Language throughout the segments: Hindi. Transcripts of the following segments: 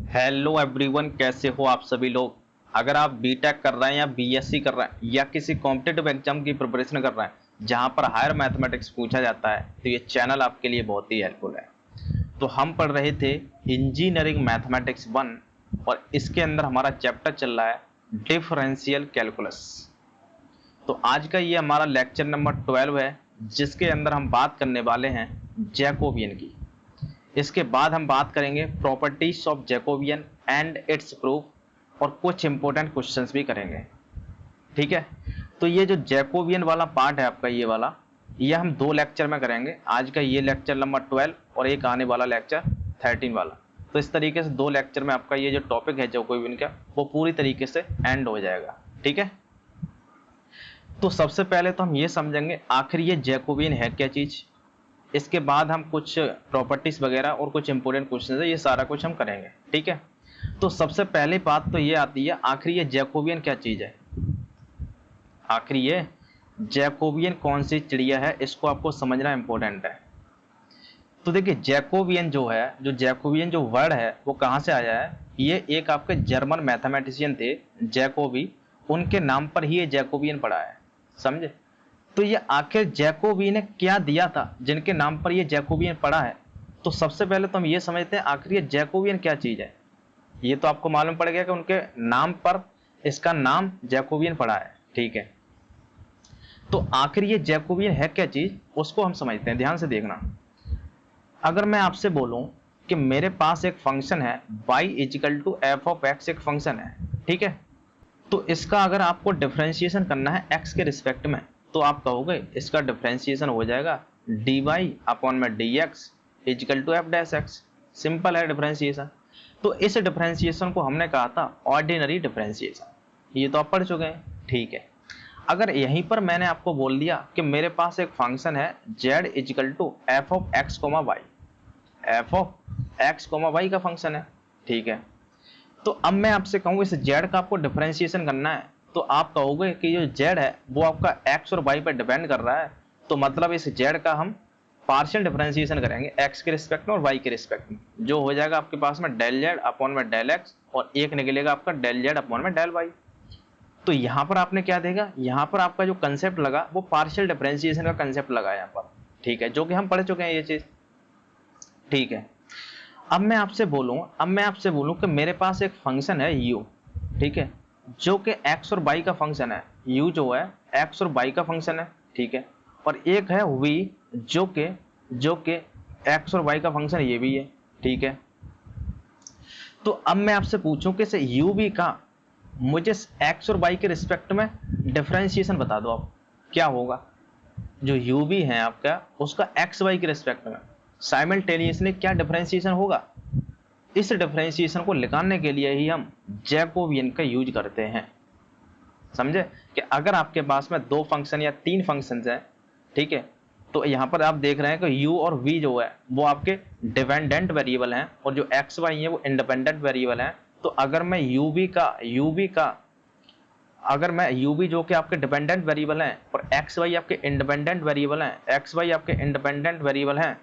हेलो एवरीवन, कैसे हो आप सभी लोग। अगर आप बीटेक कर रहे हैं या बीएससी कर रहे हैं या किसी कॉम्पिटिटिव एग्जाम की प्रिपरेशन कर रहे हैं जहां पर हायर मैथमेटिक्स पूछा जाता है तो ये चैनल आपके लिए बहुत ही हेल्पफुल है। तो हम पढ़ रहे थे इंजीनियरिंग मैथमेटिक्स 1 और इसके अंदर हमारा चैप्टर चल रहा है डिफरेंशियल कैलकुलस। तो आज का ये हमारा लेक्चर नंबर 12 है जिसके अंदर हम बात करने वाले हैं जैकोबियन की। इसके बाद हम बात करेंगे properties of Jacobian and its proof और कुछ इंपॉर्टेंट क्वेश्चंस भी करेंगे। ठीक है, तो ये जो जैकोबियन वाला पार्ट है आपका ये हम दो लेक्चर में करेंगे। आज का ये लेक्चर नंबर 12 और एक आने वाला लेक्चर 13 वाला। तो इस तरीके से दो लेक्चर में आपका ये जो टॉपिक है जैकोबियन का वो पूरी तरीके से एंड हो जाएगा। ठीक है, तो सबसे पहले तो हम ये समझेंगे आखिर ये जैकोबियन है क्या चीज। इसके बाद हम कुछ प्रॉपर्टीज वगैरह और कुछ इंपॉर्टेंट क्वेश्चन है ये सारा कुछ हम करेंगे। ठीक है, तो सबसे पहली बात तो ये आती है आखिर ये जैकोबियन क्या चीज है। आखिर ये जैकोबियन कौन सी चिड़िया है, इसको आपको समझना इंपॉर्टेंट है। तो देखिए जैकोबियन जो वर्ड है वो कहाँ से आया है। ये एक आपके जर्मन मैथमेटिशियन थे जैकोबी, उनके नाम पर ही ये जैकोबियन पड़ा है। समझे। तो ये आखिर जैकोबी ने क्या दिया था जिनके नाम पर ये जैकोबियन पड़ा है। तो सबसे पहले तो हम ये समझते हैं आखिर ये जैकोबियन क्या चीज है। ये तो आपको मालूम पड़ गया कि उनके नाम पर इसका नाम जैकोबियन पड़ा है। ठीक है, तो आखिर ये जैकोबियन है क्या चीज उसको हम समझते हैं। ध्यान से देखना, अगर मैं आपसे बोलूं कि मेरे पास एक फंक्शन है y equal to F of X, एक फंक्शन है। ठीक है, तो इसका अगर आपको डिफरेंशिएशन करना है x के रिस्पेक्ट में तो आप कहोगे इसका डिफरेंशिएशन हो जाएगा dy अपॉन में dx equal to F dash X. Simple है डिफरेंशिएशन। तो इस डिफरेंशिएशन को हमने कहा था ऑर्डिनरी डिफरेंशिएशन, ये तो आप पढ़ चुके हैं। ठीक है, अगर यहीं पर मैंने आपको बोल दिया कि मेरे पास एक फंक्शन है z equal to F of X comma Y, F of X comma Y का फंक्शन है। ठीक है, तो अब मैं आपसे कहूँ इस z का आपको डिफरेंशिएशन करना है तो आप कहोगे कि जो z है वो आपका x और y पर डिपेंड कर रहा है। तो मतलब इस z का हम पार्शियल डिफरेंशिएशन करेंगे x के रिस्पेक्ट में और y के रिस्पेक्ट में, जो हो जाएगा आपके पास में डेल z अपॉन में डेल x और एक निकलेगा आपका डेल z अपॉन में डेल y। तो यहाँ पर आपने क्या देगा, यहाँ पर आपका जो कंसेप्ट लगा वो पार्शियल डिफरेंशिएशन का कंसेप्ट लगा यहाँ पर। ठीक है, जो कि हम पढ़ चुके हैं ये चीज। ठीक है, अब मैं आपसे बोलूं कि मेरे पास एक फंक्शन है u। ठीक है, जो कि x और y का फंक्शन है। u जो है x और y का फंक्शन है। ठीक है, और एक है v जो कि x और y का फंक्शन ये भी है। ठीक है, तो अब मैं आपसे पूछूं कि इसे u v का मुझे x और y के रिस्पेक्ट में डिफरेंशिएशन बता दो आप, क्या होगा। जो u v है आपका उसका x y के रिस्पेक्ट में साइमल्टेनियसली क्या डिफरेंशिएशन होगा। इस डिफरेंशिएशन को निकालने के लिए ही हम जैकोबियन का यूज करते हैं। समझे कि अगर आपके पास में दो फंक्शन या तीन फंक्शंस हैं, ठीक है, तो यहाँ पर आप देख रहे हैं कि u और v जो है वो आपके डिपेंडेंट वेरिएबल हैं और जो x y है वो इंडिपेंडेंट वेरिएबल हैं। तो अगर मैं अगर मैं u v जो कि आपके डिपेंडेंट वेरिएबल हैं और x y आपके इंडिपेंडेंट वेरिएबल हैं,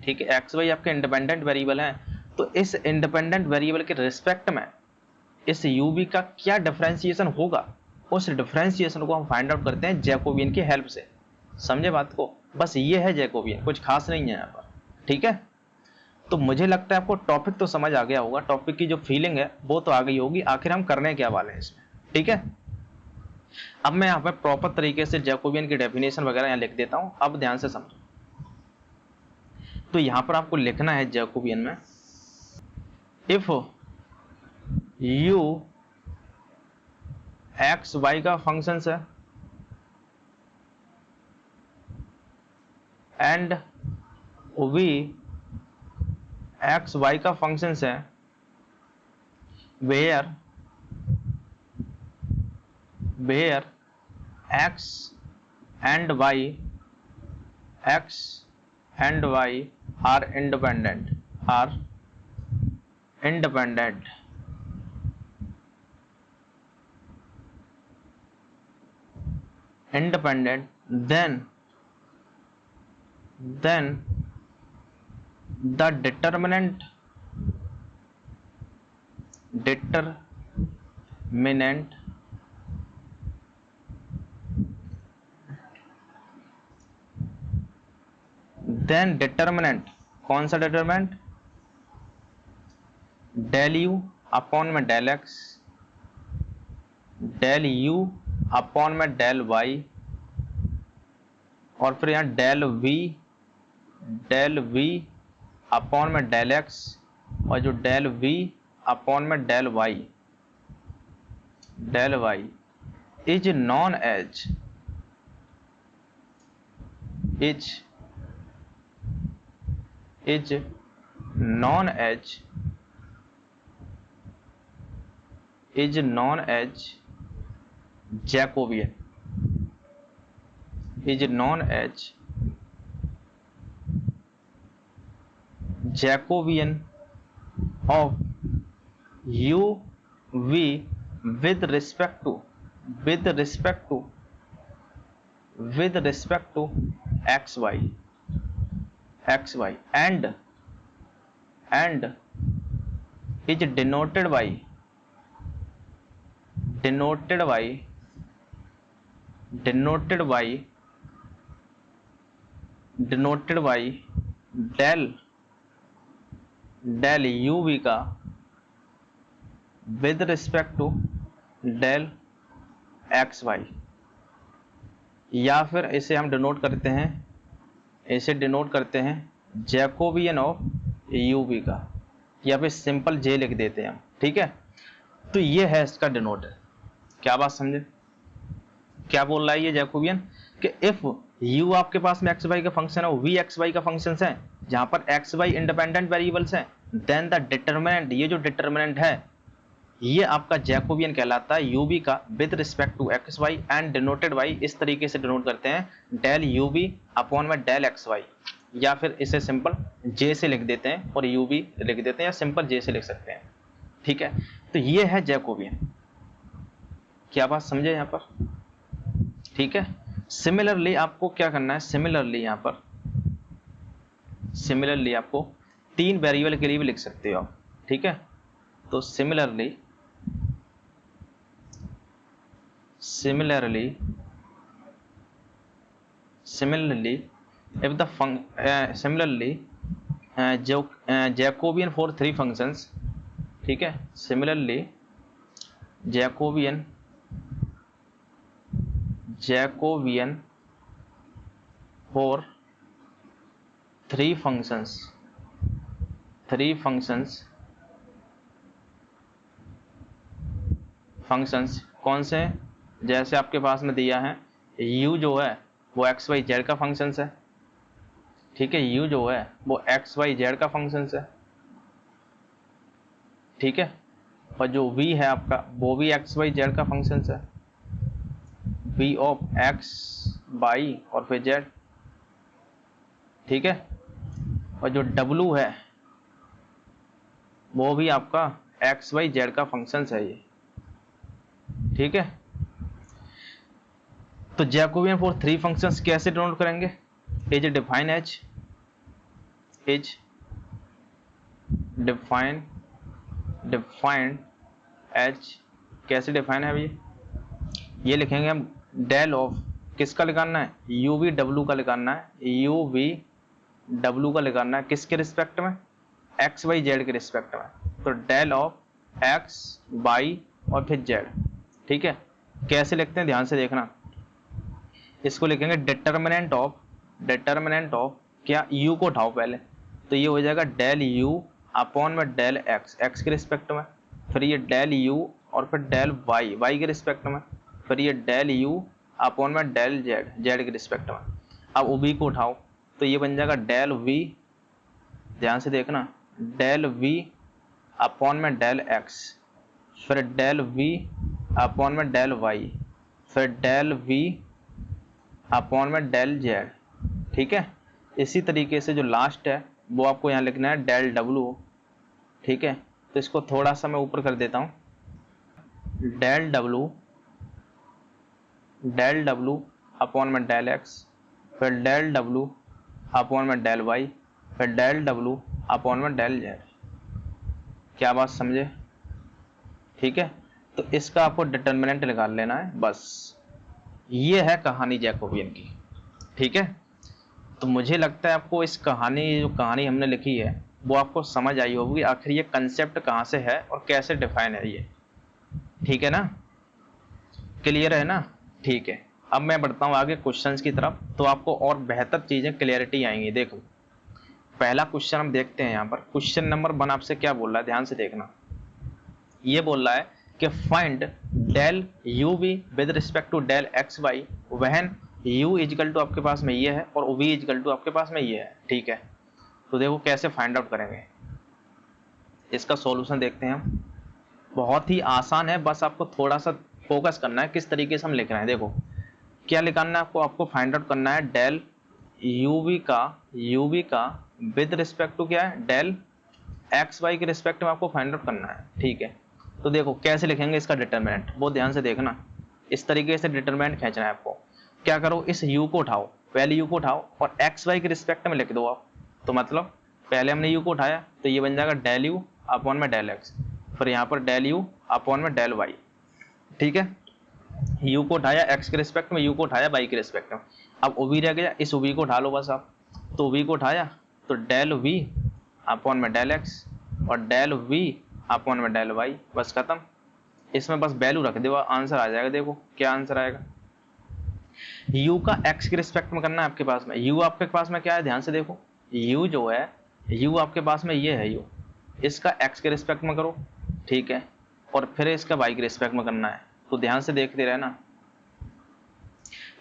ठीक है, एक्स वाई आपके इंडिपेंडेंट वेरिएबल हैं, तो इस इंडिपेंडेंट वेरिएबल के रिस्पेक्ट में इस यू वी का क्या डिफरेंशिएशन होगा, उस डिफरेंशिएशन को हम फाइंड आउट करते हैं जैकोबियन की हेल्प से। समझे बात को, बस ये है जैकोबियन, कुछ खास नहीं है यहाँ पर। ठीक है, तो मुझे लगता है आपको टॉपिक तो समझ आ गया होगा, टॉपिक की जो फीलिंग है वो तो आ गई होगी आखिर हम करने क्या वाले हैं इसमें। ठीक है, अब मैं यहाँ पर प्रॉपर तरीके से जैकोबियन की डेफिनेशन वगैरह यहाँ लिख देता हूँ, अब ध्यान से समझो। तो यहां पर आपको लिखना है जैकोबियन में, इफ u एक्स वाई का फंक्शन है एंड v एक्स वाई का फंक्शन है where x and y are independent then the determinant determinant then determinant, कौन सा डिटरमिनेंट, डेल यू अपॉन में del x, del you upon में डेल वाई, और फिर यहाँ डेल वी अपॉन में डेल एक्स, और जो डेल वी अपॉन में del y is known as Jacobian, of u v with respect to xy and is denoted by del u v का with respect to del x y, या फिर इसे हम डिनोट करते हैं जैकोबियन ऑफ यू वी का, या फिर सिंपल जे लिख देते हैं हम, ठीक है। तो ये है इसका डिनोट है। क्या बात समझे, क्या बोल रहा है ये जैकोबियन, कि इफ u आपके पास में एक्स वाई का फंक्शन है, v एक्स वाई का फंक्शन है, जहां पर एक्स वाई इंडिपेंडेंट वेरिएबल्स हैं, देन द डिटरमिनेंट, ये जो डिटरमिनेंट है ये आपका जैकोबियन कहलाता है u v का with respect to x y and denoted by, इस तरीके से डिनोट करते हैं डेल u v अपॉन में डेल एक्स वाई, या फिर इसे सिंपल j से लिख देते हैं और u v लिख देते हैं, या सिंपल j से लिख सकते हैं, ठीक है। तो ये है जैकोबियन। क्या बात समझे यहाँ पर, ठीक है। सिमिलरली आपको क्या करना है, सिमिलरली आपको 3 वेरिएबल के लिए भी लिख सकते हो आप, ठीक है। तो similarly if the Jacobian for 3 functions, ठीक है। सिमिलरली जैकोबियन फॉर 3 फंक्शंस कौन से, जैसे आपके पास में दिया है u जो है वो एक्स वाई जेड का फंक्शन है, ठीक है। u जो है वो एक्स वाई जेड का फंक्शन है, ठीक है। और जो v है आपका वो भी एक्स वाई जेड का फंक्शन है, v ऑफ एक्स वाई और फिर जेड, ठीक है। और जो w है वो भी आपका एक्स वाई जेड का फंक्शन है ये, ठीक है। तो जैकोबियन फॉर 3 फंक्शंस कैसे डिनोट करेंगे, इज डिफाइन एज, कैसे डिफाइन है अभी, ये लिखेंगे हम डेल ऑफ, किसका निकालना है, यू वी डब्ल्यू का निकालना है, किसके रिस्पेक्ट में, एक्स वाई जेड के रिस्पेक्ट में। तो डेल ऑफ एक्स वाई और फिर जेड, ठीक है। कैसे लिखते हैं ध्यान से देखना, इसको लिखेंगे डिटरमिनेंट ऑफ क्या, u को उठाओ पहले, तो ये हो जाएगा डेल u अपॉन में डेल x के रिस्पेक्ट में, फिर ये डेल u और फिर डेल y के रिस्पेक्ट में, फिर ये डेल u अपॉन में डेल z के रिस्पेक्ट में। अब v को उठाओ तो ये बन जाएगा डेल v, ध्यान से देखना, डेल v अपॉन में डेल x, फिर डेल v अपॉन में डेल y, फिर डेल v अपॉन में डेल z, ठीक है। इसी तरीके से जो लास्ट है वो आपको यहाँ लिखना है डेल w, ठीक है। तो इसको थोड़ा सा मैं ऊपर कर देता हूँ, डेल w अपॉन में डेल x, फिर डेल w अपॉन में डेल y, फिर डेल w अपॉन में डेल z। क्या बात समझे, ठीक है, तो इसका आपको डिटर्मिनेंट निकाल लेना है बस। ये है कहानी जैकोबियन की। ठीक है, तो मुझे लगता है आपको इस कहानी, जो कहानी हमने लिखी है वो आपको समझ आई होगी आखिर ये कंसेप्ट कहाँ से है और कैसे डिफाइन है ये। ठीक है ना, क्लियर है ना? ठीक है, अब मैं बढ़ता हूँ आगे क्वेश्चंस की तरफ, तो आपको और बेहतर चीजें क्लियरिटी आएंगी। देखो पहला क्वेश्चन हम देखते हैं। यहाँ पर क्वेश्चन नंबर 1 आपसे क्या बोल रहा है, ध्यान से देखना। ये बोल रहा है कि find del u v with respect to del x y when u equal to आपके पास में ये है और वी इजकल टू आपके पास में ये है। ठीक है, तो देखो कैसे फाइंड आउट करेंगे, इसका सॉल्यूशन देखते हैं हम। बहुत ही आसान है, बस आपको थोड़ा सा फोकस करना है किस तरीके से हम लिख रहे हैं। देखो क्या लिखना है आपको फाइंड आउट करना है डेल यूवी का विद रिस्पेक्ट टू क्या है, डेल एक्स वाई के रिस्पेक्ट में आपको फाइंड आउट करना है। ठीक है, तो देखो कैसे लिखेंगे इसका डिटरमिनेंट, वो ध्यान से देखना। इस तरीके से डिटरमिनेंट खींचना है आपको। क्या करो, इस u को उठाओ, पहले u को उठाओ और एक्स वाई के रिस्पेक्ट में लिख दो आप। तो मतलब पहले हमने u को उठाया तो ये बन जाएगा डेल यू अपॉन में डेल एक्स, फिर यहाँ पर डेल यू अपॉन में डेल वाई। ठीक है, u को उठाया x के रिस्पेक्ट में, u को उठाया y के रिस्पेक्ट में। अब OV रह गया, इस OV को उठा लो बस आप। तो OV को उठाया तो डेल v अपॉन में डेल x और डेल v अपॉन में डेल y, बस खत्म। इसमें बस वैल्यू रख दो, आंसर आ जाएगा। देखो क्या आंसर आएगा, u का x के रिस्पेक्ट में करना है आपके पास में। u आपके पास में क्या है, ध्यान से देखो, u जो है, u आपके पास में ये है u, इसका x के रिस्पेक्ट में करो। ठीक है, और फिर इसका y के रिस्पेक्ट में करना है। तो ध्यान से देखते रहना।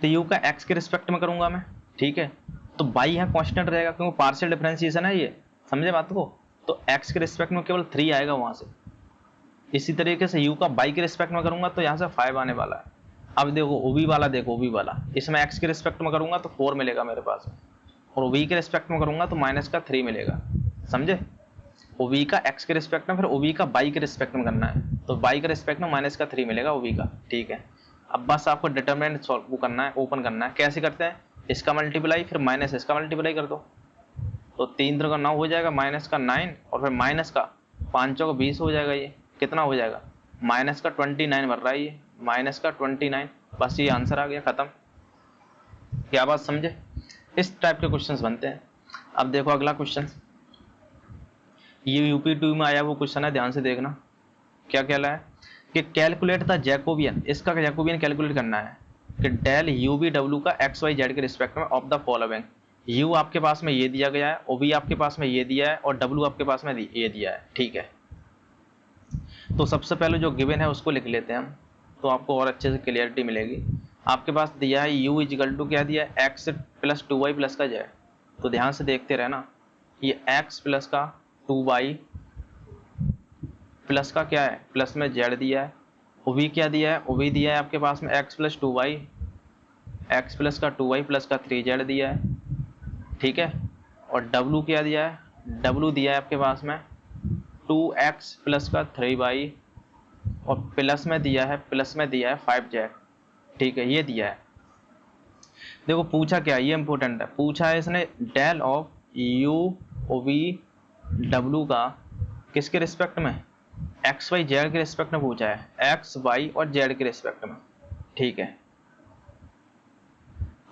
तो u का x के रिस्पेक्ट में करूंगा मैं। ठीक है, तो y है कांस्टेंट रहेगा क्योंकि पार्शियल डिफरेंशिएशन है ये, समझे बात को। तो x के रिस्पेक्ट में केवल 3 आएगा वहां से। इसी तरीके से u का y के रिस्पेक्ट में करूंगा तो यहाँ से 5 आने वाला है। अब देखो OV वाला, देखो OV वाला, इसमें x के रिस्पेक्ट में करूंगा तो 4 मिलेगा मेरे पास, और v के रिस्पेक्ट में करूंगा तो माइनस का 3 मिलेगा, समझे। OV का x के रिस्पेक्ट में, फिर OV का y के रिस्पेक्ट में करना है, तो y के रिस्पेक्ट में माइनस का 3 मिलेगा OV का। ठीक है, अब बस आपको डिटरमिनेंट सॉल्व करना है, ओपन करना है। कैसे करते हैं, इसका मल्टीप्लाई फिर माइनस इसका मल्टीप्लाई कर दो, तो 3 3 का 9 हो जाएगा, माइनस का 9 और फिर माइनस का 5 का 20 हो जाएगा। ये कितना हो जाएगा, माइनस का 29 बन रहा है ये, माइनस का 29। बस ये आंसर आ गया, खत्म। क्या बात समझे, इस टाइप के क्वेश्चंस बनते हैं। अब देखो अगला क्वेश्चन, ये यूपी 2 में आया वो क्वेश्चन है, ध्यान से देखना। क्या कहला है कि कैलकुलेट द जैकोबियन, इसका जैकोबियन कैलकुलेट करना है कि डेल यू बी डब्ल्यू का एक्स वाई जेड के रिस्पेक्ट में ऑफ द फॉलोइंग। यू आपके पास में ये दिया गया है, ओ बी आपके पास में ये दिया है और डब्ल्यू आपके पास में ये दिया है। ठीक है, तो सबसे पहले जो गिवन है उसको लिख लेते हैं हम, तो आपको और अच्छे से क्लियरिटी मिलेगी। आपके पास दिया है u इजिकल टू क्या दिया है, x प्लस 2y प्लस का जेड। तो ध्यान से देखते रहना, ये x प्लस का 2y प्लस का क्या है, प्लस में जेड दिया है। OV क्या दिया है, OV दिया है आपके पास में x plus 2y, x plus का 2y प्लस का 3z दिया है। ठीक है, और W क्या दिया है, W दिया है आपके पास में 2x प्लस का 3y और प्लस में दिया है 5z। ठीक है, ये दिया है। देखो पूछा क्या, ये इंपॉर्टेंट है, पूछा है इसने del of u o v डब्ल्यू का किसके रिस्पेक्ट में, एक्स वाई जेड के रिस्पेक्ट में पूछा है, एक्स वाई और जेड के रिस्पेक्ट में। ठीक है,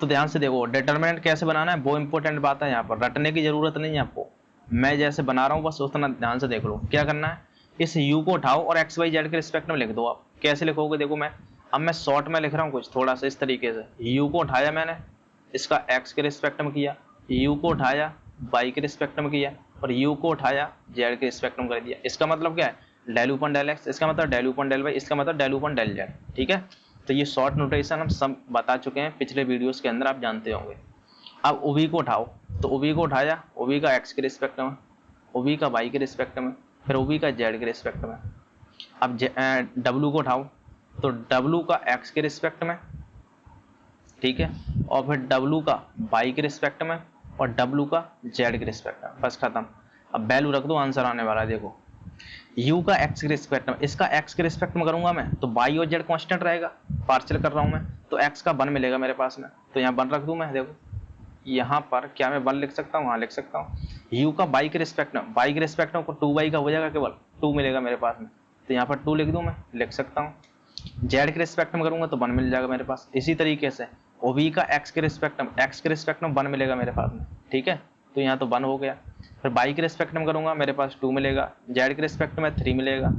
तो ध्यान से देखो डिटरमिनेंट कैसे बनाना है, वो इंपॉर्टेंट बात है। यहाँ पर रटने की जरूरत नहीं है आपको, मैं जैसे बना रहा हूँ बस उतना ध्यान से देख लो। क्या करना है, इस u को उठाओ और एक्स वाई जेड के रिस्पेक्ट में लिख दो आप। कैसे लिखोगे, देखो मैं शॉर्ट में लिख रहा हूँ कुछ थोड़ा सा इस तरीके से। u को उठाया मैंने, इसका x के रिस्पेक्ट में किया, u को उठाया y के रिस्पेक्ट में किया और u को उठाया z के रिस्पेक्ट में कर दिया। इसका मतलब क्या है, डेल ऊपन डेल x, इसका मतलब डेल ऊपन डेल y, इसका मतलब डेल ऊपन डेल z। ठीक है, तो ये शॉर्ट नोटेशन हम सब बता चुके हैं पिछले वीडियोस के अंदर, आप जानते होंगे। अब OV को उठाओ, तो OV को उठाया, OV का x के रिस्पेक्ट में, OV का y के रिस्पेक्ट में, फिर OV का z के रिस्पेक्ट में। अब W को उठाओ, तो W का x के रिस्पेक्ट में, ठीक है, और फिर W का y के रिस्पेक्ट में और W का z के रिस्पेक्ट में, बस खत्म। अब वैल्यू रख दो, आंसर आने वाला है। देखो u का x के रिस्पेक्ट में, इसका x के रिस्पेक्ट में करूंगा मैं तो y और z कांस्टेंट रहेगा, पार्शियल कर रहा हूं मैं, तो x का 1 मिलेगा मेरे पास में, तो यहाँ 1 रख दूं मैं। देखो यहाँ पर क्या मैं 1 लिख सकता हूँ, हाँ लिख सकता हूँ। u का y के रिस्पेक्ट में, y के रिस्पेक्ट में 2y का हो जाएगा, केवल 2 मिलेगा मेरे पास में, तो यहाँ पर 2 लिख दूँ, मैं लिख सकता हूँ। जेड के रिस्पेक्ट में करूँगा तो 1 मिल जाएगा मेरे पास। इसी तरीके से ओबी का एक्स के रिस्पेक्ट में 1 मिलेगा मेरे पास में, ठीक है, तो यहाँ तो 1 हो गया। फिर बाई के रिस्पेक्ट में करूँगा मेरे पास 2 मिलेगा, जेड के रिस्पेक्ट में 3 मिलेगा।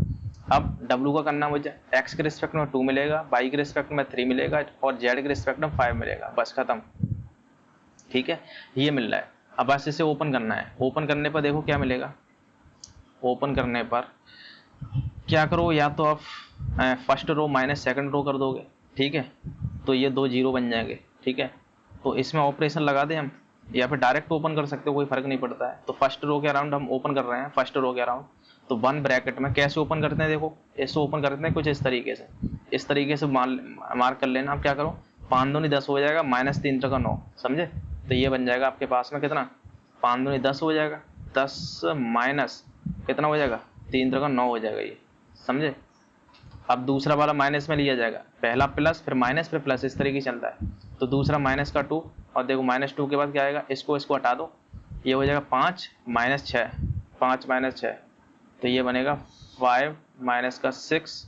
अब डब्ल्यू का करना मुझे, एक्स के रिस्पेक्ट में 2 मिलेगा, बाई के रिस्पेक्ट में 3 मिलेगा और जेड के रिस्पेक्ट में 5 मिलेगा, बस खत्म, ठीक है, ये मिल रहा है। अब बस इसे ओपन करना है। ओपन करने पर देखो क्या मिलेगा। ओपन करने पर क्या करो, या तो आप first row minus second row कर दोगे, ठीक है, तो ये 2 0 बन जाएंगे, ठीक है। तो इसमें ऑपरेशन लगा दें हम, या फिर डायरेक्ट ओपन कर सकते हो, कोई फर्क नहीं पड़ता है। तो फर्स्ट रो के अराउंड हम ओपन कर रहे हैं, फर्स्ट रो के अराउंड, तो 1 ब्रैकेट में कैसे ओपन करते हैं, देखो ऐसे ओपन करते हैं कुछ इस तरीके से, इस तरीके से मार्क कर लेना। आप क्या करो, 5 दूनी 10 हो जाएगा, माइनस 3 3 9, समझे, तो ये बन जाएगा आपके पास में कितना, 5 दूनी 10 हो जाएगा, 10 माइनस कितना हो जाएगा, 3 3 9 हो जाएगा, ये समझे। अब दूसरा वाला माइनस में लिया जाएगा, पहला प्लस फिर माइनस फिर प्लस, इस तरीके से चलता है। तो दूसरा माइनस का 2, और देखो -2 के बाद क्या आएगा, इसको हटा दो, ये हो जाएगा 5 माइनस 6, 5 माइनस 6, तो ये बनेगा 5 माइनस का 6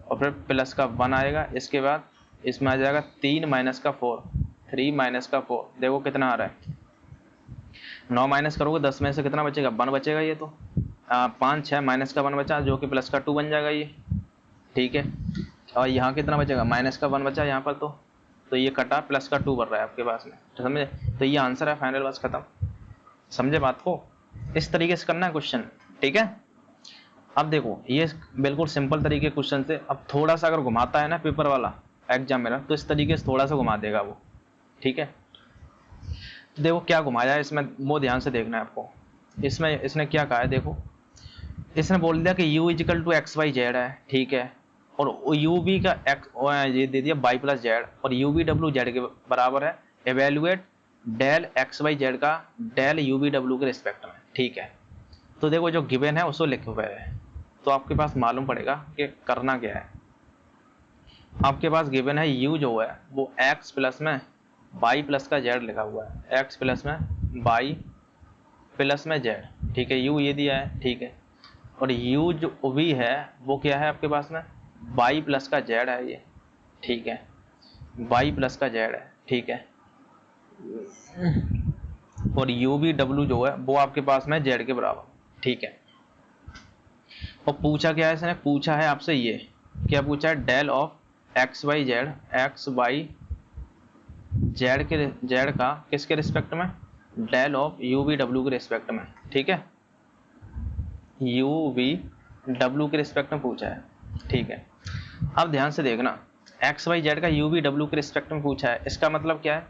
और फिर प्लस का 1 आएगा। इसके बाद इसमें आ जाएगा 3 माइनस का 4, 3 माइनस का 4, देखो कितना आ रहा है, 9 माइनस करोगे 10 में से कितना बचेगा, 1 बचेगा। ये तो 5 6 माइनस का 1 बचा, जो कि प्लस का 2 बन जाएगा ये, ठीक है। और यहाँ कितना बचेगा, माइनस का 1 बचा यहाँ पर, तो ये कटा, प्लस का 2 बन रहा है आपके पास में, तो समझे, तो ये आंसर है फाइनल, बस खत्म, समझे बात को। इस तरीके से करना है क्वेश्चन, ठीक है। अब देखो ये बिल्कुल सिंपल तरीके क्वेश्चन से, अब थोड़ा सा अगर घुमाता है ना पेपर वाला एग्जाम मेरा, तो इस तरीके से थोड़ा सा घुमा देगा वो, ठीक है। देखो क्या घुमाया है इसमें, वो ध्यान से देखना है आपको। इसमें इसने क्या कहा है, देखो इसने बोल दिया कि u equal to x y z है, ठीक है, और यू बी का एक्स ये दे दिया y प्लस जेड, और यू बी डब्ल्यू जेड के बराबर है, evaluate del x y z का डेल यू बी डब्ल्यू के रिस्पेक्ट में, ठीक है। तो देखो जो गिवन है उसको लिखे हुए है, तो आपके पास मालूम पड़ेगा कि करना क्या है। आपके पास गिवन है u जो है वो x प्लस में y प्लस का z लिखा हुआ है, x प्लस में y प्लस में z, ठीक है, u ये दिया है, ठीक है, और u जो v है वो क्या है आपके पास में, y प्लस का z है ये, ठीक है, y प्लस का z है, ठीक है, और u v w जो है वो आपके पास में z के बराबर, ठीक है। और पूछा क्या है इसने, पूछा है आपसे ये, क्या पूछा है, del of x y z, x y z के जेड का किसके रिस्पेक्ट में, डेल ऑफ यू वी डब्ल्यू के रिस्पेक्ट में, ठीक है, यू वी डब्ल्यू के रिस्पेक्ट में पूछा है, ठीक है। अब ध्यान से देखना, एक्स वाई जेड का यू वी डब्ल्यू के रिस्पेक्ट में पूछा है, इसका मतलब क्या है,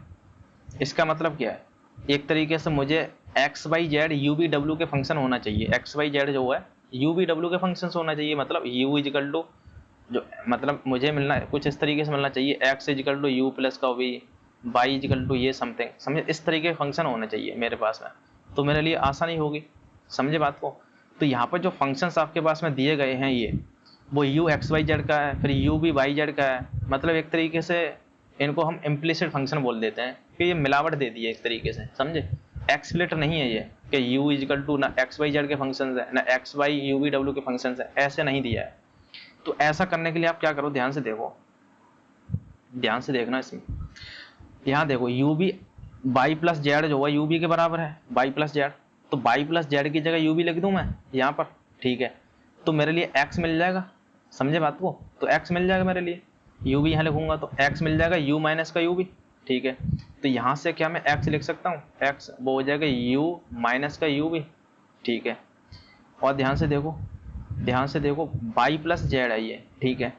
इसका मतलब क्या है, एक तरीके से मुझे x y z u v डब्ल्यू के फंक्शन होना चाहिए, एक्स वाई जेड जो है यू वी डब्ल्यू के फंक्शन होना चाहिए, मतलब यू इजिकल टू जो, मतलब मुझे मिलना है कुछ इस तरीके से मिलना चाहिए, x equal to u plus का वी, वाई इजिकल टू ये समथिंग, समझे, इस तरीके के फंक्शन होने चाहिए मेरे पास में, तो मेरे लिए आसानी होगी, समझे बात को। तो यहाँ पर जो फंक्शंस आपके पास में दिए गए हैं ये, वो यू एक्स वाई जेड का है, फिर यू भी वाई जेड का है, मतलब एक तरीके से इनको हम इम्प्लिसिट फंक्शन बोल देते हैं कि ये मिलावट दे दी है एक तरीके से, समझे, एक्सप्लिट नहीं है ये कि u इजिकल टू ना एक्स वाई जेड के फंक्शन है ना एक्स वाई यू वी डब्ल्यू के फंक्शन है, ऐसे नहीं दिया है। तो ऐसा करने के लिए आप क्या करो, ध्यान से देखो, ध्यान से देखना इसमें, यहाँ देखो u v y plus z जो है यू बी के बराबर है, वाई प्लस जेड, तो वाई प्लस जेड की जगह यू बी लिख दूं मैं यहाँ पर, ठीक है, तो मेरे लिए x मिल जाएगा, समझे बात को, तो x मिल जाएगा मेरे लिए, u भी यहाँ लिखूंगा तो x मिल जाएगा u माइनस का u भी, ठीक है। तो यहाँ से क्या मैं x लिख सकता हूँ, x वो हो जाएगा u माइनस का u भी, ठीक है। और ध्यान से देखो, ध्यान से देखो, y प्लस जेड है ये, ठीक है,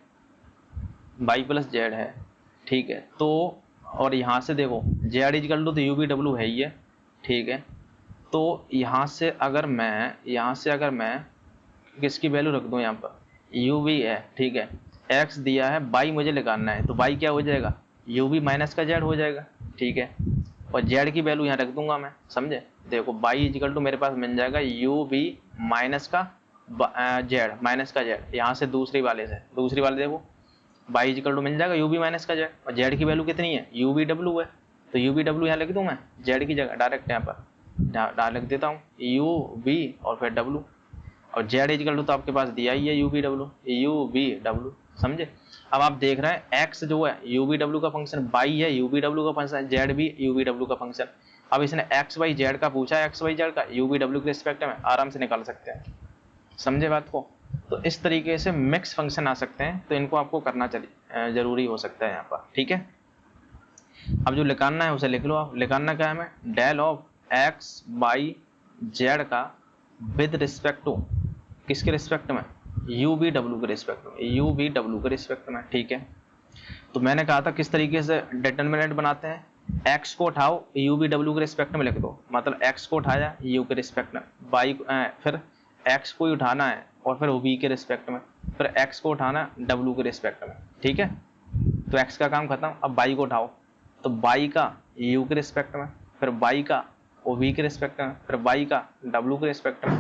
y प्लस जेड है, ठीक है, तो और यहाँ से देखो जेड इजिकल टू तो यू बी डब्ल्यू है ही है, ठीक है। तो यहाँ से अगर मैं किसकी वैल्यू रख दूँ यहाँ पर, यू वी है, ठीक है, x दिया है, y मुझे निकालना है, तो y क्या हो जाएगा, यू वी माइनस का जेड हो जाएगा, ठीक है, और जेड की वैल्यू यहाँ रख दूंगा मैं, समझे, देखो y इजिकल टू मेरे पास मिल जाएगा यू वी माइनस का जेड, माइनस का जेड, यहाँ से दूसरी वाले देखो y इजिकल टू मिल जाएगा यू वी माइनस का जेड, और जेड की वैल्यू कितनी है, यू वी डब्ल्यू है, तो यू वी डब्ल्यू यहाँ लिख दूँ मैं, जेड की जगह डायरेक्ट यहाँ पर डायरेक्ट देता हूँ यू वी और फिर डब्ल्यू। और जेड इजिकल टू तो आपके पास दिया ही है यू वी डब्ल्यू, समझे। अब आप देख रहे हैं एक्स जो है यू वी डब्ल्यू का फंक्शन, वाई है यू वी डब्ल्यू का फंक्शन, जेड भी यू वी डब्ल्यू का फंक्शन। अब इसने एक्स वाई जेड का पूछा है, एक्स वाई जेड का यू वी डब्ल्यू के रिस्पेक्ट में आराम से निकाल सकते हैं, समझे बात को। तो इस तरीके से मिक्स फंक्शन आ सकते हैं, तो इनको आपको करना चाहिए, जरूरी हो सकता है यहाँ पर, ठीक है। अब जो निकालना है उसे लिख लो आप। निकालना क्या है हमें, del of x y z का विद रिस्पेक्ट टू, किसके रिस्पेक्ट में, यू वी डब्ल्यू के रिस्पेक्ट में, यू वी डब्ल्यू के रिस्पेक्ट में, ठीक है। तो मैंने कहा था किस तरीके से डिटर्मिनेंट बनाते हैं, एक्स को उठाओ यू वी डब्ल्यू के रिस्पेक्ट में लिख दो, मतलब एक्स को उठाया यू के रिस्पेक्ट में, बाई फिर एक्स को ही उठाना है और फिर वी के रिस्पेक्ट में, फिर एक्स को उठाना डब्ल्यू के रिस्पेक्ट में, ठीक है। तो एक्स का काम खत्म। अब बाई को उठाओ, तो बाई का यू के रिस्पेक्ट में, फिर बाई का ओ वी के रिस्पेक्ट में, फिर बाई का डब्ल्यू के रिस्पेक्ट में।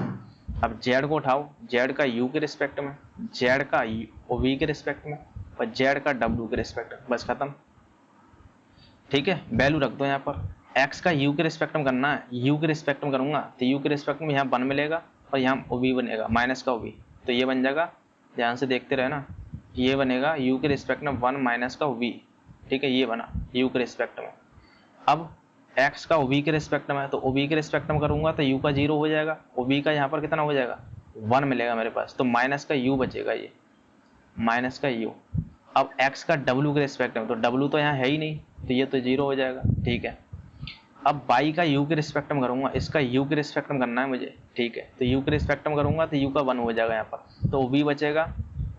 अब जेड को उठाओ, जेड का यू के रिस्पेक्ट में, जेड का ओ वी के रिस्पेक्ट में, और जेड का डब्ल्यू के रिस्पेक्ट में, बस खत्म, ठीक है। वैल्यू रख दो यहाँ पर। एक्स का यू के रिस्पेक्ट में करना है, यू के रिस्पेक्ट में करूंगा तो यू के रिस्पेक्ट में यहाँ 1 मिलेगा और यहाँ ओ वी बनेगा, माइनस का ओ वी, तो ये बन जाएगा, ध्यान से देखते रहे ना, ये बनेगा यू के रिस्पेक्ट में 1 माइनस का ओ वी, ठीक है, ये बना यू के रिस्पेक्ट में। अब एक्स का ओ वी के रिस्पेक्ट में है, तो ओ वी के रिस्पेक्ट में करूंगा तो यू का 0 हो जाएगा, ओ वी का यहाँ पर कितना हो जाएगा 1 मिलेगा मेरे पास, तो माइनस का यू बचेगा, ये माइनस का यू। अब एक्स का डब्ल्यू के रिस्पेक्ट में, तो डब्ल्यू तो यहाँ है ही नहीं, तो ये तो 0 हो जाएगा, ठीक है। अब बाई का यू के रिस्पेक्ट में करूंगा, इसका यू के रिस्पेक्ट में करना है मुझे, ठीक है, तो यू के रिस्पेक्ट में करूंगा तो यू का 1 हो जाएगा यहाँ पर, तो ओ वी बचेगा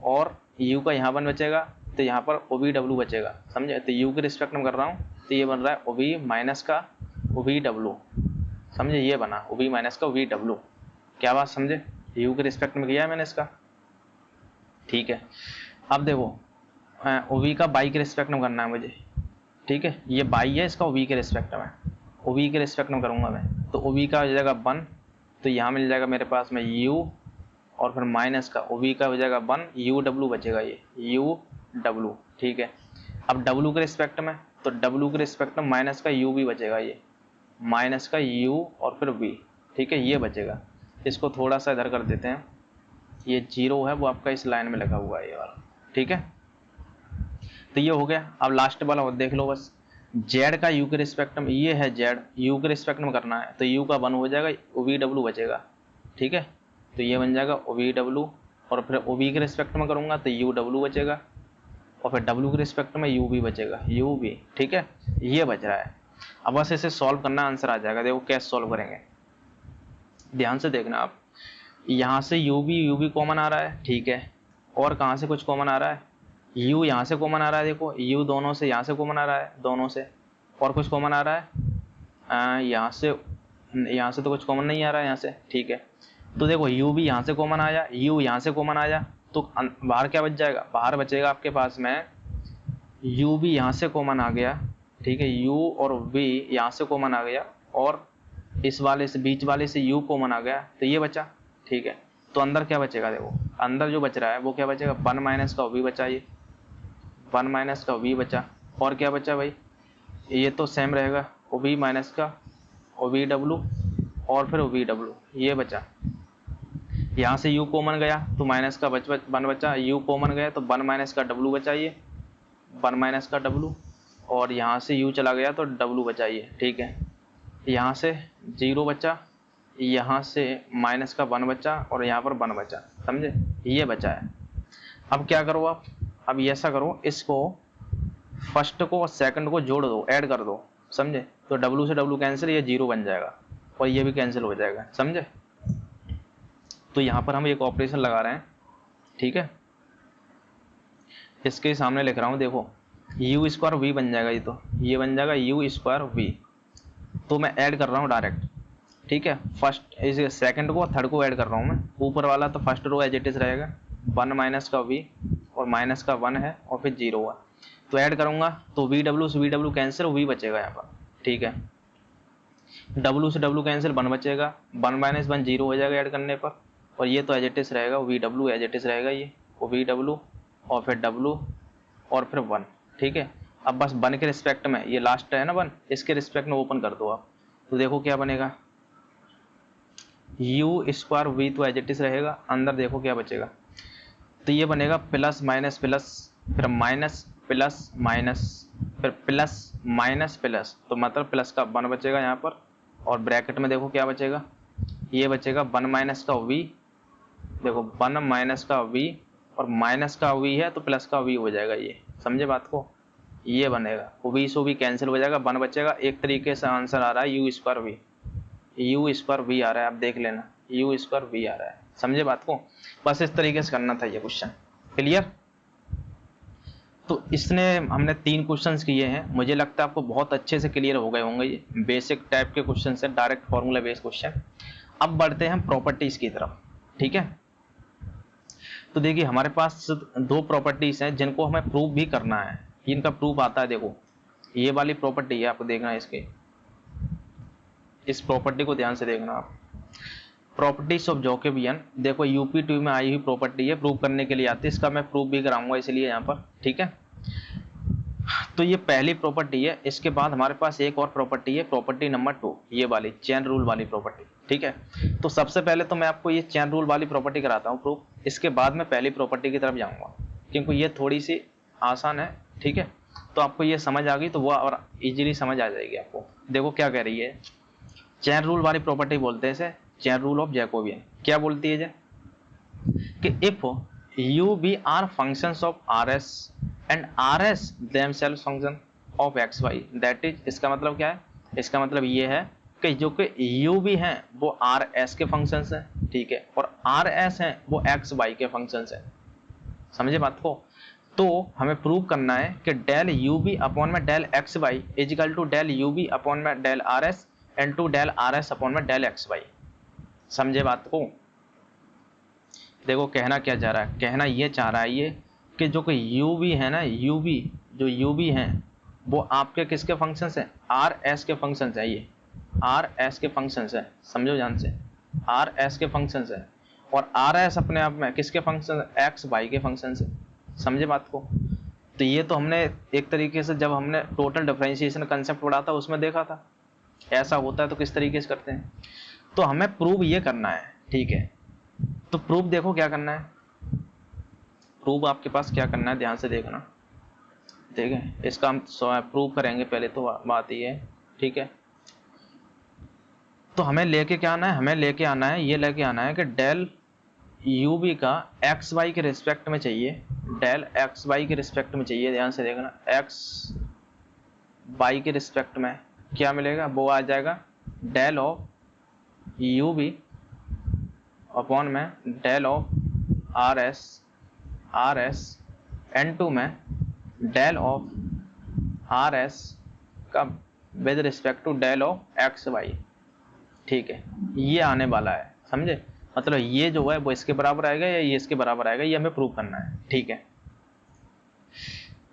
और यू का यहाँ 1 बचेगा, तो यहाँ पर ओ वी डब्ल्यू बचेगा, समझे। तो यू के रिस्पेक्ट में कर रहा हूँ तो ये बन रहा है ओ वी माइनस का ओ वी डब्ल्यू, समझे, ये बना ओ वी माइनस का ओ वी डब्ल्यू। क्या बात समझे, यू के रिस्पेक्ट में किया है मैंने इसका, ठीक है। अब देखो ओ वी का बाई के रिस्पेक्ट में करना है मुझे, ठीक है, ये बाई है, इसका ओ वी के रिस्पेक्ट में, ओ वी के रिस्पेक्ट में करूँगा मैं, तो ओ वी का हो जाएगा 1, तो यहाँ मिल जाएगा मेरे पास में यू और फिर माइनस का ओ वी का हो जाएगा 1, यू डब्ल्यू बचेगा, ये यू डब्ल्यू, ठीक है। अब डब्ल्यू के रिस्पेक्ट में, तो डब्ल्यू के रिस्पेक्ट में माइनस का यू भी बचेगा, ये माइनस का यू और फिर वी, ठीक है, ये बचेगा। इसको थोड़ा सा इधर कर देते हैं, ये 0 है वो आपका इस लाइन में लगा हुआ है ये वाला, ठीक है। तो ये हो गया। अब लास्ट वाला और देख लो बस, जेड का यू के रिस्पेक्ट में, ये है जेड यू के रिस्पेक्ट में करना है, तो यू का 1 हो जाएगा, ओ वी डब्ल्यू बचेगा, ठीक है। तो ये बन जाएगा ओ वी डब्ल्यू और फिर ओ वी के रिस्पेक्ट में करूँगा तो यू डब्ल्यू बचेगा और फिर डब्ल्यू के रिस्पेक्ट में यू वी बचेगा, यू वी, ठीक है, ये बच रहा है। अब बस इसे सॉल्व करना, आंसर आ जाएगा। देखो कैसे सॉल्व करेंगे, ध्यान से देखना आप। यहाँ से यू वी कॉमन आ रहा है, ठीक है, और कहाँ से कुछ कॉमन आ रहा है, यू यहाँ से कॉमन आ रहा है, देखो यू दोनों से यहाँ से कॉमन आ रहा है, दोनों से, और कुछ कॉमन आ रहा है यहाँ से तो कुछ कॉमन नहीं आ रहा है यहाँ से, ठीक है। तो देखो यू भी यहाँ से कॉमन आया, यू यहाँ से कॉमन आया, तो बाहर क्या बच जाएगा, बाहर बचेगा आपके पास में यू भी यहाँ से कॉमन आ गया, ठीक है, यू और वी यहाँ से कॉमन आ गया और इस वाले से बीच वाले से यू कॉमन आ गया, तो ये बचा, ठीक है। तो अंदर क्या बचेगा, देखो अंदर जो बच रहा है वो क्या बचेगा, 1 माइनस का वी बचा, ये 1 माइनस का वी बचा, और क्या बचा भाई, ये तो सेम रहेगा ओ वी माइनस का ओ वी डब्ल्यू और फिर ओ वी डब्ल्यू, ये बचा। यहाँ से u कॉमन गया तो माइनस का 1 बचा, u कॉमन गया तो 1 माइनस का w बचा, ये 1 माइनस का w, और यहाँ से u चला गया तो w बचा, ये ठीक है। यहाँ से 0 बचा, यहाँ से माइनस का 1 बचा और यहाँ पर 1 बचा, समझे, ये बचा है। अब क्या करो आप, अब ऐसा करो, इसको फर्स्ट को और सेकंड को जोड़ दो, ऐड कर दो, समझे। तो w से w कैंसिल, ये 0 बन जाएगा और ये भी कैंसिल हो जाएगा, समझे। तो यहाँ पर हम एक ऑपरेशन लगा रहे हैं, ठीक है, इसके सामने लिख रहा हूँ, देखो यू स्क्वायर वी बन जाएगा, ये तो ये बन जाएगा यू स्क्वायर वी, तो मैं ऐड कर रहा हूँ डायरेक्ट, ठीक है। फर्स्ट इस सेकंड को थर्ड को ऐड कर रहा हूँ मैं, ऊपर वाला तो first row as it is रहेगा, 1 माइनस का वी और माइनस का 1 है और फिर 0 हुआ, तो ऐड करूँगा तो वी डब्ल्यू से वी डब्ल्यू कैंसिल, वी बचेगा यहाँ पर, ठीक है। डब्ल्यू से डब्ल्यू कैंसिल, 1 बचेगा, 1 माइनस 1 0 हो जाएगा ऐड करने पर, और ये तो एज इट इज रहेगा, वी डब्ल्यू एज इट इज रहेगा, ये वी डब्ल्यू और फिर डब्ल्यू और फिर 1, ठीक है। अब बस 1 के रिस्पेक्ट में, ये लास्ट है ना 1, इसके रिस्पेक्ट में ओपन कर दो आप, तो देखो क्या बनेगा, यू स्क्वायर वी तो एज इट इज रहेगा, अंदर देखो क्या बचेगा, तो ये बनेगा प्लस माइनस प्लस, फिर माइनस प्लस माइनस, फिर प्लस माइनस प्लस, तो मतलब प्लस का 1 बचेगा यहाँ पर, और ब्रैकेट में देखो क्या बचेगा, ये बचेगा 1 माइनस का वी, देखो 1 माइनस का वी, और माइनस का वी है तो प्लस का वी हो जाएगा, ये समझे बात को, ये बनेगा, वी सो वी कैंसिल हो जाएगा, 1 बचेगा। एक तरीके से आंसर आ रहा है U square V, U square V आ रहा है, आप देख लेना यू स्क्वायर वी आ रहा है, समझे बात को। बस इस तरीके से करना था ये क्वेश्चन, क्लियर। तो इसने हमने 3 क्वेश्चंस किए हैं, मुझे लगता है आपको बहुत अच्छे से क्लियर हो गए होंगे, ये बेसिक टाइप के क्वेश्चन है, डायरेक्ट फॉर्मूला बेस्ड क्वेश्चन। अब बढ़ते हैं प्रॉपर्टीज की तरफ, ठीक है। तो देखिए हमारे पास 2 प्रॉपर्टीज हैं जिनको हमें प्रूव भी करना है, इनका प्रूफ आता है, देखो ये वाली प्रॉपर्टी है, आपको देखना है इसके, इस प्रॉपर्टी को ध्यान से देखना आप, प्रॉपर्टीज ऑफ जैकोबियन, देखो यूपी2 में आई हुई प्रॉपर्टी है, प्रूव करने के लिए आती है, इसका मैं प्रूफ भी कराऊंगा इसलिए यहाँ पर, ठीक है। तो ये पहली प्रॉपर्टी है, इसके बाद हमारे पास एक और प्रॉपर्टी है, प्रॉपर्टी नंबर 2, ये वाली चेन रूल वाली प्रॉपर्टी, ठीक है। तो सबसे पहले तो मैं आपको ये चेन रूल वाली प्रॉपर्टी कराता हूँ प्रूफ, इसके बाद मैं पहली प्रॉपर्टी की तरफ जाऊंगा, क्योंकि ये थोड़ी सी आसान है, ठीक है। तो आपको ये समझ आ गई तो वो और इजीली समझ आ जाएगी आपको। देखो क्या कह रही है, चेन रूल वाली प्रॉपर्टी बोलते हैं इसे, चेन रूल ऑफ जैकोबियन। क्या बोलती है कि if u v are functions of R S and r s themselves function of x y, that is, इसका मतलब क्या है, इसका मतलब ये है कि जो कि यू भी हैं वो आर एस के फंक्शंस हैं, ठीक है, और आर एस हैं वो एक्स वाई के फंक्शंस हैं, समझे बात को। तो हमें प्रूव करना है कि डेल यू बी अपॉन में del x Y is equal to del you B upon में del R S and to del R S upon में डेल एक्स वाई, समझे बात को। देखो कहना क्या चाह रहा है, कहना ये चाह रहा है ये कि जो कि यू बी है ना, यू बी जो यू बी हैं वो आपके किसके फंक्शंस हैं, आर एस के फंक्शंस है, ये आर एस के फंक्शंस है, समझो ध्यान से, आर एस के फंक्शंस है, और आर एस अपने आप में किसके फंक्शन, एक्स वाई के फंक्शंस है, समझे बात को। तो ये तो हमने एक तरीके से जब हमने टोटल डिफरेंशिएशन कंसेप्ट पढ़ा था उसमें देखा था, ऐसा होता है तो किस तरीके से करते हैं। तो हमें प्रूव ये करना है, ठीक है। तो प्रूफ देखो क्या करना है, प्रूफ आपके पास क्या करना है, ध्यान से देखना, ठीक है। इसका हम प्रूव करेंगे, पहले तो बात ये है, ठीक है। तो हमें लेके क्या आना है, हमें लेके आना है, ये लेके आना है कि डेल यू बी का एक्स वाई के रिस्पेक्ट में चाहिए, डेल एक्स वाई के रिस्पेक्ट में चाहिए, ध्यान से देखना, एक्स वाई के रिस्पेक्ट में क्या मिलेगा, वो आ जाएगा del of U B upon में del of are S and to में डेल ऑफ आर एस का with respect to del of x Y, ठीक है। ये आने वाला है, समझे, मतलब ये जो है वो इसके बराबर आएगा या ये इसके बराबर आएगा, ये हमें प्रूव करना है, ठीक है।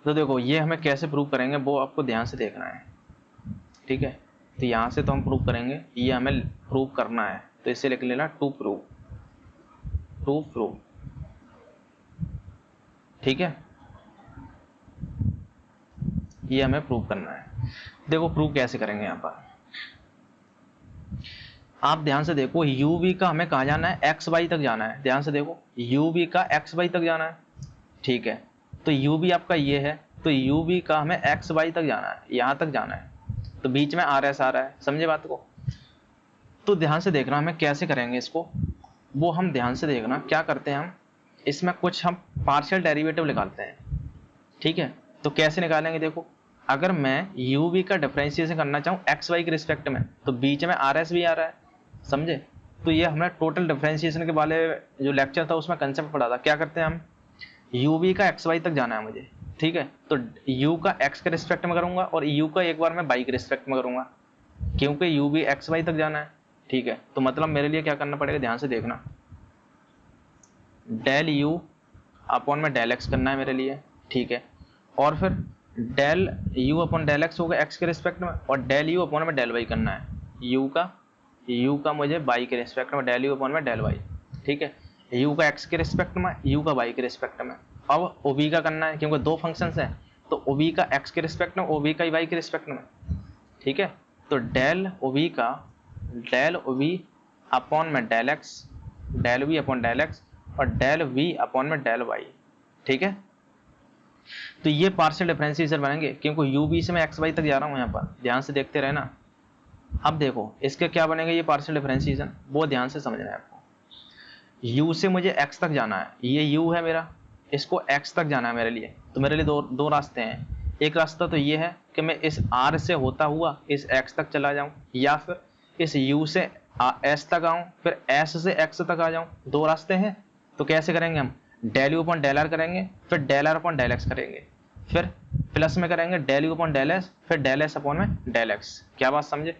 तो देखो ये हमें कैसे प्रूव करेंगे वो आपको ध्यान से देखना है, ठीक है। तो यहाँ से तो हम प्रूव करेंगे, ये हमें प्रूव करना है, तो इसे लिख लेना टू प्रूव, टू प्रूव, ठीक है, ये हमें प्रूव करना है। देखो प्रूव कैसे करेंगे, यहाँ पर आप ध्यान से देखो, यू वी का हमें कहाँ जाना है, एक्स वाई तक जाना है, ध्यान से देखो यू वी का एक्स वाई तक जाना है, ठीक है। तो यू वी आपका ये है, तो यू वी का हमें एक्स वाई तक जाना है, यहाँ तक जाना है, तो बीच में आर एस आ रहा है, समझे बात को। तो ध्यान से देखना हमें कैसे करेंगे इसको, वो हम ध्यान से देखना क्या करते हैं, हम इसमें कुछ हम पार्शियल डेरिवेटिव निकालते हैं, ठीक है। तो कैसे निकालेंगे, देखो अगर मैं यू वी का डिफरेंशिएशन करना चाहूँ एक्स वाई के रिस्पेक्ट में, तो बीच में आर एस भी आ रहा है, समझे। तो ये हमने टोटल डिफरेंशिएशन के वाले जो लेक्चर था उसमें कंसेप्ट पढ़ा था, क्या करते हैं हम, यू वी का एक्स वाई तक जाना है मुझे, ठीक है। तो यू का एक्स के रिस्पेक्ट में करूंगा और यू का एक बार मैं वाई के रिस्पेक्ट में करूंगा, क्योंकि यू वी एक्स वाई तक जाना है, ठीक है। तो मतलब मेरे लिए क्या करना पड़ेगा, ध्यान से देखना, डेल यू अपॉन में डेल एक्स करना है मेरे लिए, ठीक है। और फिर del you upon del x होगा एक्स के रिस्पेक्ट में, और डेल यू अपॉन में डेल वाई करना है, यू का मुझे वाई के रिस्पेक्ट में, डेल यू अपॉन में डेल वाई, ठीक है। यू का एक्स के रिस्पेक्ट में, यू का वाई के रिस्पेक्ट में। अब ओ बी का करना है, क्योंकि 2 फंक्शंस हैं, तो ओ बी का एक्स के रिस्पेक्ट में, ओ बी का वाई के रिस्पेक्ट में, ठीक है। तो डेल ओ बी का, डेल ओ बी अपॉन में del x, del v upon del x, और डेल वी अपॉन में डेल वाई। ठीक है, तो ये पार्शियल डिफरेंशिएशन बनेंगे, क्योंकि यू बी से मैं एक्स वाई तक जा रहा हूँ यहाँ पर, ध्यान से देखते रहना। अब देखो इसके क्या बनेंगे ये पार्शियल डिफरेंशिएशन, वो ध्यान से समझना है आपको। u से मुझे x तक जाना है, ये u है मेरा, इसको x तक जाना है मेरे लिए, तो मेरे लिए दो रास्ते हैं। एक रास्ता तो ये है कि मैं इस r से होता हुआ इस x तक चला जाऊं, या फिर इस u से s तक आऊं, फिर s से x तक आ जाऊं। दो रास्ते हैं, तो कैसे करेंगे हम, del you upon del r करेंगे, फिर del are upon del x करेंगे, फिर प्लस में करेंगे del you upon del s, फिर डेल एस अपॉन में डेल एक्स। क्या बात समझे,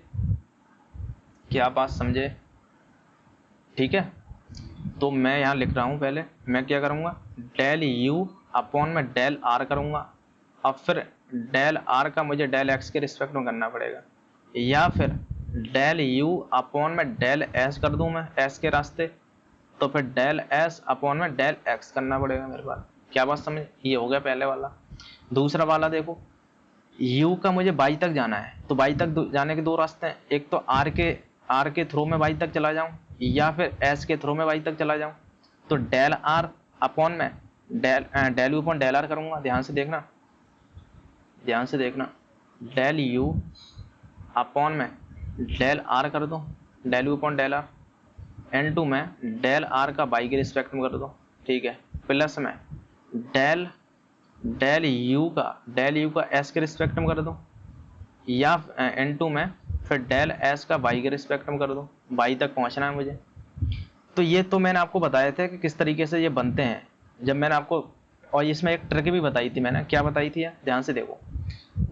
क्या बात समझे? ठीक है, तो मैं यहाँ लिख रहा हूँ, पहले मैं क्या करूँगा, डेल यू अपॉन में डेल आर करूँगा, अब फिर डेल आर का मुझे डेल एक्स के रिस्पेक्ट में करना पड़ेगा, या फिर डेल यू अपॉन में डेल एस कर दूँ मैं एस के रास्ते, तो फिर डेल एस अपॉन में डेल एक्स करना पड़ेगा मेरे पास। क्या बात समझ, ये हो गया पहले वाला। दूसरा वाला देखो, u का मुझे y तक जाना है, तो y तक जाने के दो रास्ते हैं, एक तो r के थ्रू में y तक चला जाऊं, या फिर s के थ्रू में y तक चला जाऊं। तो डेल r अपॉन में del you upon del r करूंगा, ध्यान से देखना, ध्यान से देखना, डेल u अपॉन में डेल r कर दो, del you upon del r, n2 में डेल r का y के रिस्पेक्ट में कर दो। ठीक है, प्लस में डेल यू का s के रिस्पेक्ट में कर दो, या n2 में फिर डेल s का y के रिस्पेक्ट में कर दो, y तक पहुंचना है मुझे। तो ये तो मैंने आपको बताया था कि किस तरीके से ये बनते हैं, जब मैंने आपको, और इसमें एक ट्रिक भी बताई थी मैंने, क्या बताई थी ध्यान से देखो।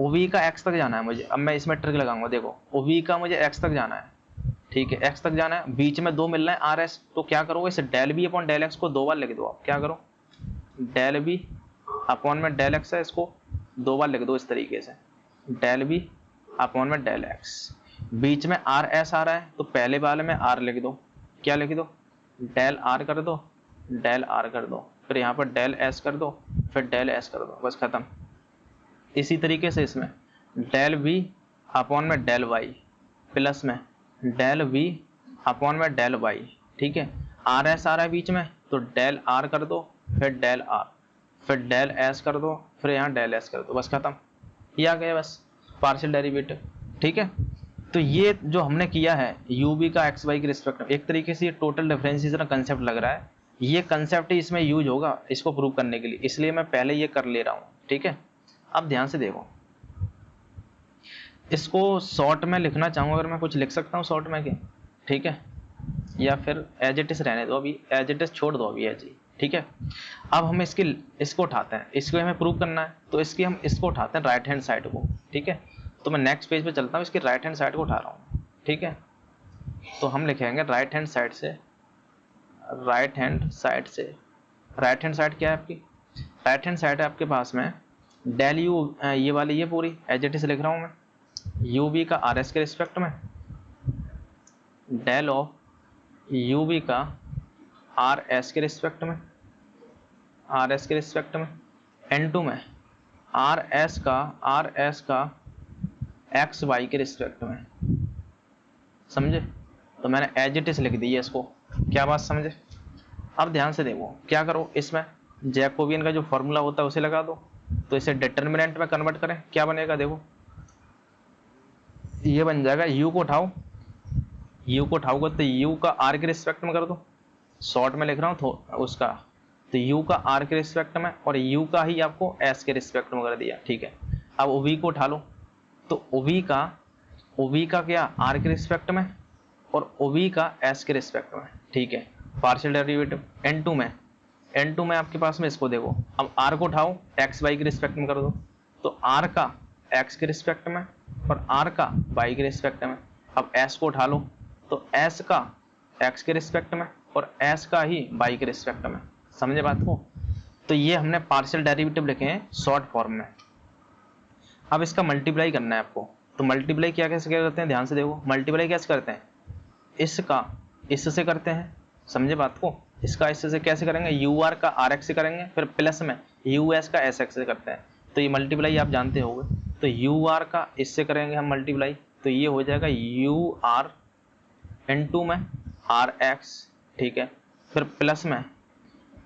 OV का x तक जाना है मुझे, अब मैं इसमें ट्रिक लगाऊंगा, देखो OV का मुझे x तक जाना है, ठीक है, x तक जाना है, बीच में दो मिल रहे हैं RS, तो क्या करोगे, इसे del v upon del x को दो बार लिख दो। आप क्या करो, डेल बी अपॉन में डेल एक्स है, इसको दो बार लिख दो इस तरीके से, डेल बी अपॉन में डेल एक्स, बीच में आर एस आ रहा है, तो पहले वाले में आर लिख दो, क्या लिख दो, डेल आर कर दो, डेल आर कर दो, फिर यहाँ पर डेल एस कर दो, फिर डेल एस कर दो, बस खत्म। इसी तरीके से इसमें डेल वी अपॉन में डेल वाई, प्लस में डेल वी अपॉन में डेल वाई। ठीक है, आर एस आ रहा है बीच में, तो डेल आर कर दो, फिर डेल आर, फिर डेल एस कर दो, फिर यहाँ डेल एस कर दो, बस खत्म। ये आ गया बस पार्शियल डेरिवेटिव। ठीक है, तो ये जो हमने किया है यू बी का एक्स वाई के रिस्पेक्ट में, एक तरीके से ये टोटल डिफरेंशिएशन का कंसेप्ट लग रहा है, ये कंसेप्ट ही इसमें यूज होगा इसको प्रूव करने के लिए, इसलिए मैं पहले ये कर ले रहा हूँ। ठीक है, अब ध्यान से देखो, इसको शॉर्ट में लिखना चाहूँ अगर मैं, कुछ लिख सकता हूँ शॉर्ट में के, ठीक है, या फिर एज इट इज रहने दो, अभी एज इट इज छोड़ दो अभी एज ही। ठीक है, अब हम इसको उठाते हैं, इसको हमें प्रूव करना है, तो हम इसको उठाते हैं राइट हैंड साइड को। ठीक है, तो मैं नेक्स्ट पेज पे चलता हूँ, इसकी राइट हैंड साइड को उठा रहा हूँ। ठीक है, तो हम लिखेंगे राइट हैंड साइड से, राइट हैंड साइड क्या है आपकी, राइट हैंड साइड है आपके पास में डेल यू, ये वाली ये पूरी एज इट इज लिख रहा हूँ मैं, यू बी का आर एस के रिस्पेक्ट में, डेल ऑफ यू बी का आर एस के रिस्पेक्ट में, n2 में आर एस का एक्स वाई के रिस्पेक्ट में। समझे, तो मैंने एज इट इज लिख दी है इसको। क्या बात समझे? अब ध्यान से देखो, क्या करो, इसमें जैकोबियन का जो फॉर्मूला होता है उसे लगा दो, तो इसे डिटर्मिनेंट में कन्वर्ट करें, क्या बनेगा देखो, ये बन जाएगा, यू को उठाओगे तो यू का आर के रिस्पेक्ट में कर दो, शॉर्ट में लिख रहा हूँ उसका, तो u का r के रिस्पेक्ट में और u का ही आपको s के रिस्पेक्ट में कर दिया। ठीक है, अब OV को उठा लो, तो OV का क्या r के रिस्पेक्ट में और OV का s के रिस्पेक्ट में। ठीक है, पार्शियल डेरिवेटिव n2 में आपके पास में, इसको देखो, अब r को उठाओ x y के रिस्पेक्ट में कर दो, तो r का x के रिस्पेक्ट में और r का y के रिस्पेक्ट में। अब s को उठा लो, तो s का x के रिस्पेक्ट में और s का ही y के रिस्पेक्ट में। समझे बात को? तो ये हमने पार्शियल डेरिवेटिव लिखे हैं शॉर्ट फॉर्म में। अब इसका मल्टीप्लाई करना है आपको, तो मल्टीप्लाई कैसे करते हैं, ध्यान से देखो, मल्टीप्लाई कैसे करते हैं, इसका इससे करते हैं। समझे बात को? इसका इससे कैसे करेंगे, यू आर का आर एक्स से करेंगे, फिर प्लस में यू एस का एस एक्स से करते हैं। तो ये मल्टीप्लाई आप जानते होंगे, तो यू आर का इससे करेंगे हम मल्टीप्लाई, तो ये हो जाएगा यू आर n2 में आर एक्स, ठीक है। फिर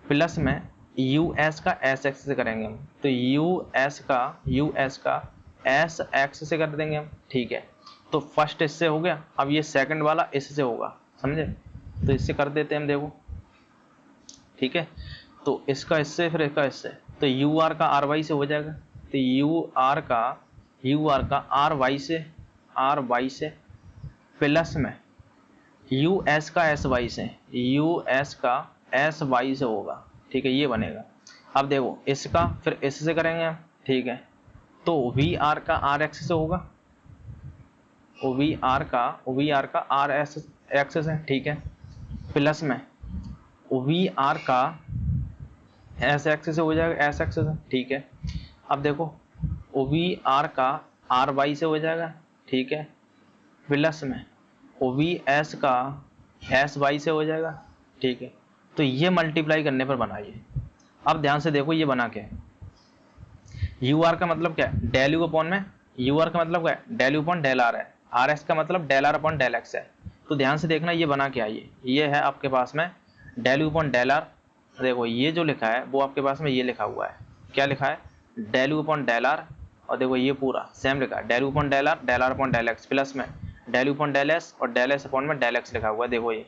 प्लस में यू एस का एस एक्स से करेंगे हम, तो यू एस का एस एक्स से कर देंगे हम, ठीक है। तो फर्स्ट इससे हो गया, अब ये सेकंड वाला इससे होगा, समझे। तो इससे कर देते हैं हम, देखो, ठीक है। तो इसका इससे, फिर इसका इससे, तो यू आर का आर वाई से हो जाएगा। तो यू आर का आर वाई से प्लस में यू एस का एस वाई से, यू एस का एस वाई से होगा, ठीक है, ये बनेगा। अब देखो इसका फिर इससे करेंगे हम, ठीक है। तो वी आर का आर एक्स से होगा, वी आर का आर एस एक्स से, ठीक है। प्लस में वी आर का एस एक्स से हो जाएगा, एस एक्स से, ठीक है। अब देखो वी आर का आर वाई से हो जाएगा, ठीक है। प्लस में वी एस का एस वाई से हो जाएगा, ठीक है। तो ये मल्टीप्लाई करने पर बना ये। अब ध्यान से देखो ये बना क्या है। यू आर का मतलब क्या है, डेल यू अपॉन में, यू आर का मतलब क्या है, del you upon del r है। आर एस का मतलब del are upon del x है। तो ध्यान से देखना ये बना क्या है, ये है आपके पास में del you upon del r. देखो ये जो लिखा है वो आपके पास में ये लिखा हुआ है, क्या लिखा है, del you upon del are. और देखो ये पूरा सेम लिखा है, del you upon del are upon del x, plus में del you upon del S और डेल एस अपॉन में डेल एक्स लिखा हुआ है। देखो ये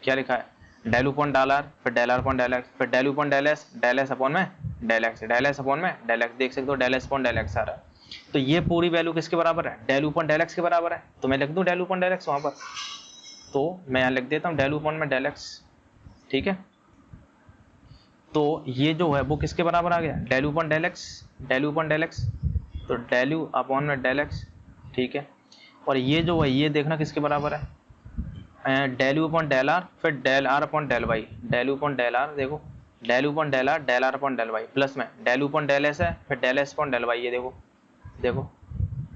क्या लिखा है, del you upon del are, फिर del are upon del x, फिर del you upon del S upon में del x, del S upon में डेल एक्स। देख सकते हो del S upon del x आ रहा है। तो ये पूरी वैल्यू किसके बराबर है, del you upon del x के बराबर है। तो मैं लिख दूं del you upon del x वहां पर, तो मैं यहाँ लिख देता हूँ डेल यू अपॉन में डेल एक्स, ठीक है। तो ये जो है वो किसके बराबर आ गया, del you upon del x, del you upon del x, तो डेल यू अपॉन में डेल एक्स, ठीक है। और ये जो है ये देखना किसके बराबर है, del you upon del are, फिर del are upon del y, del you upon del r, देखो del you upon del are upon del y, plus में del you upon del s है, फिर del S upon del y है। देखो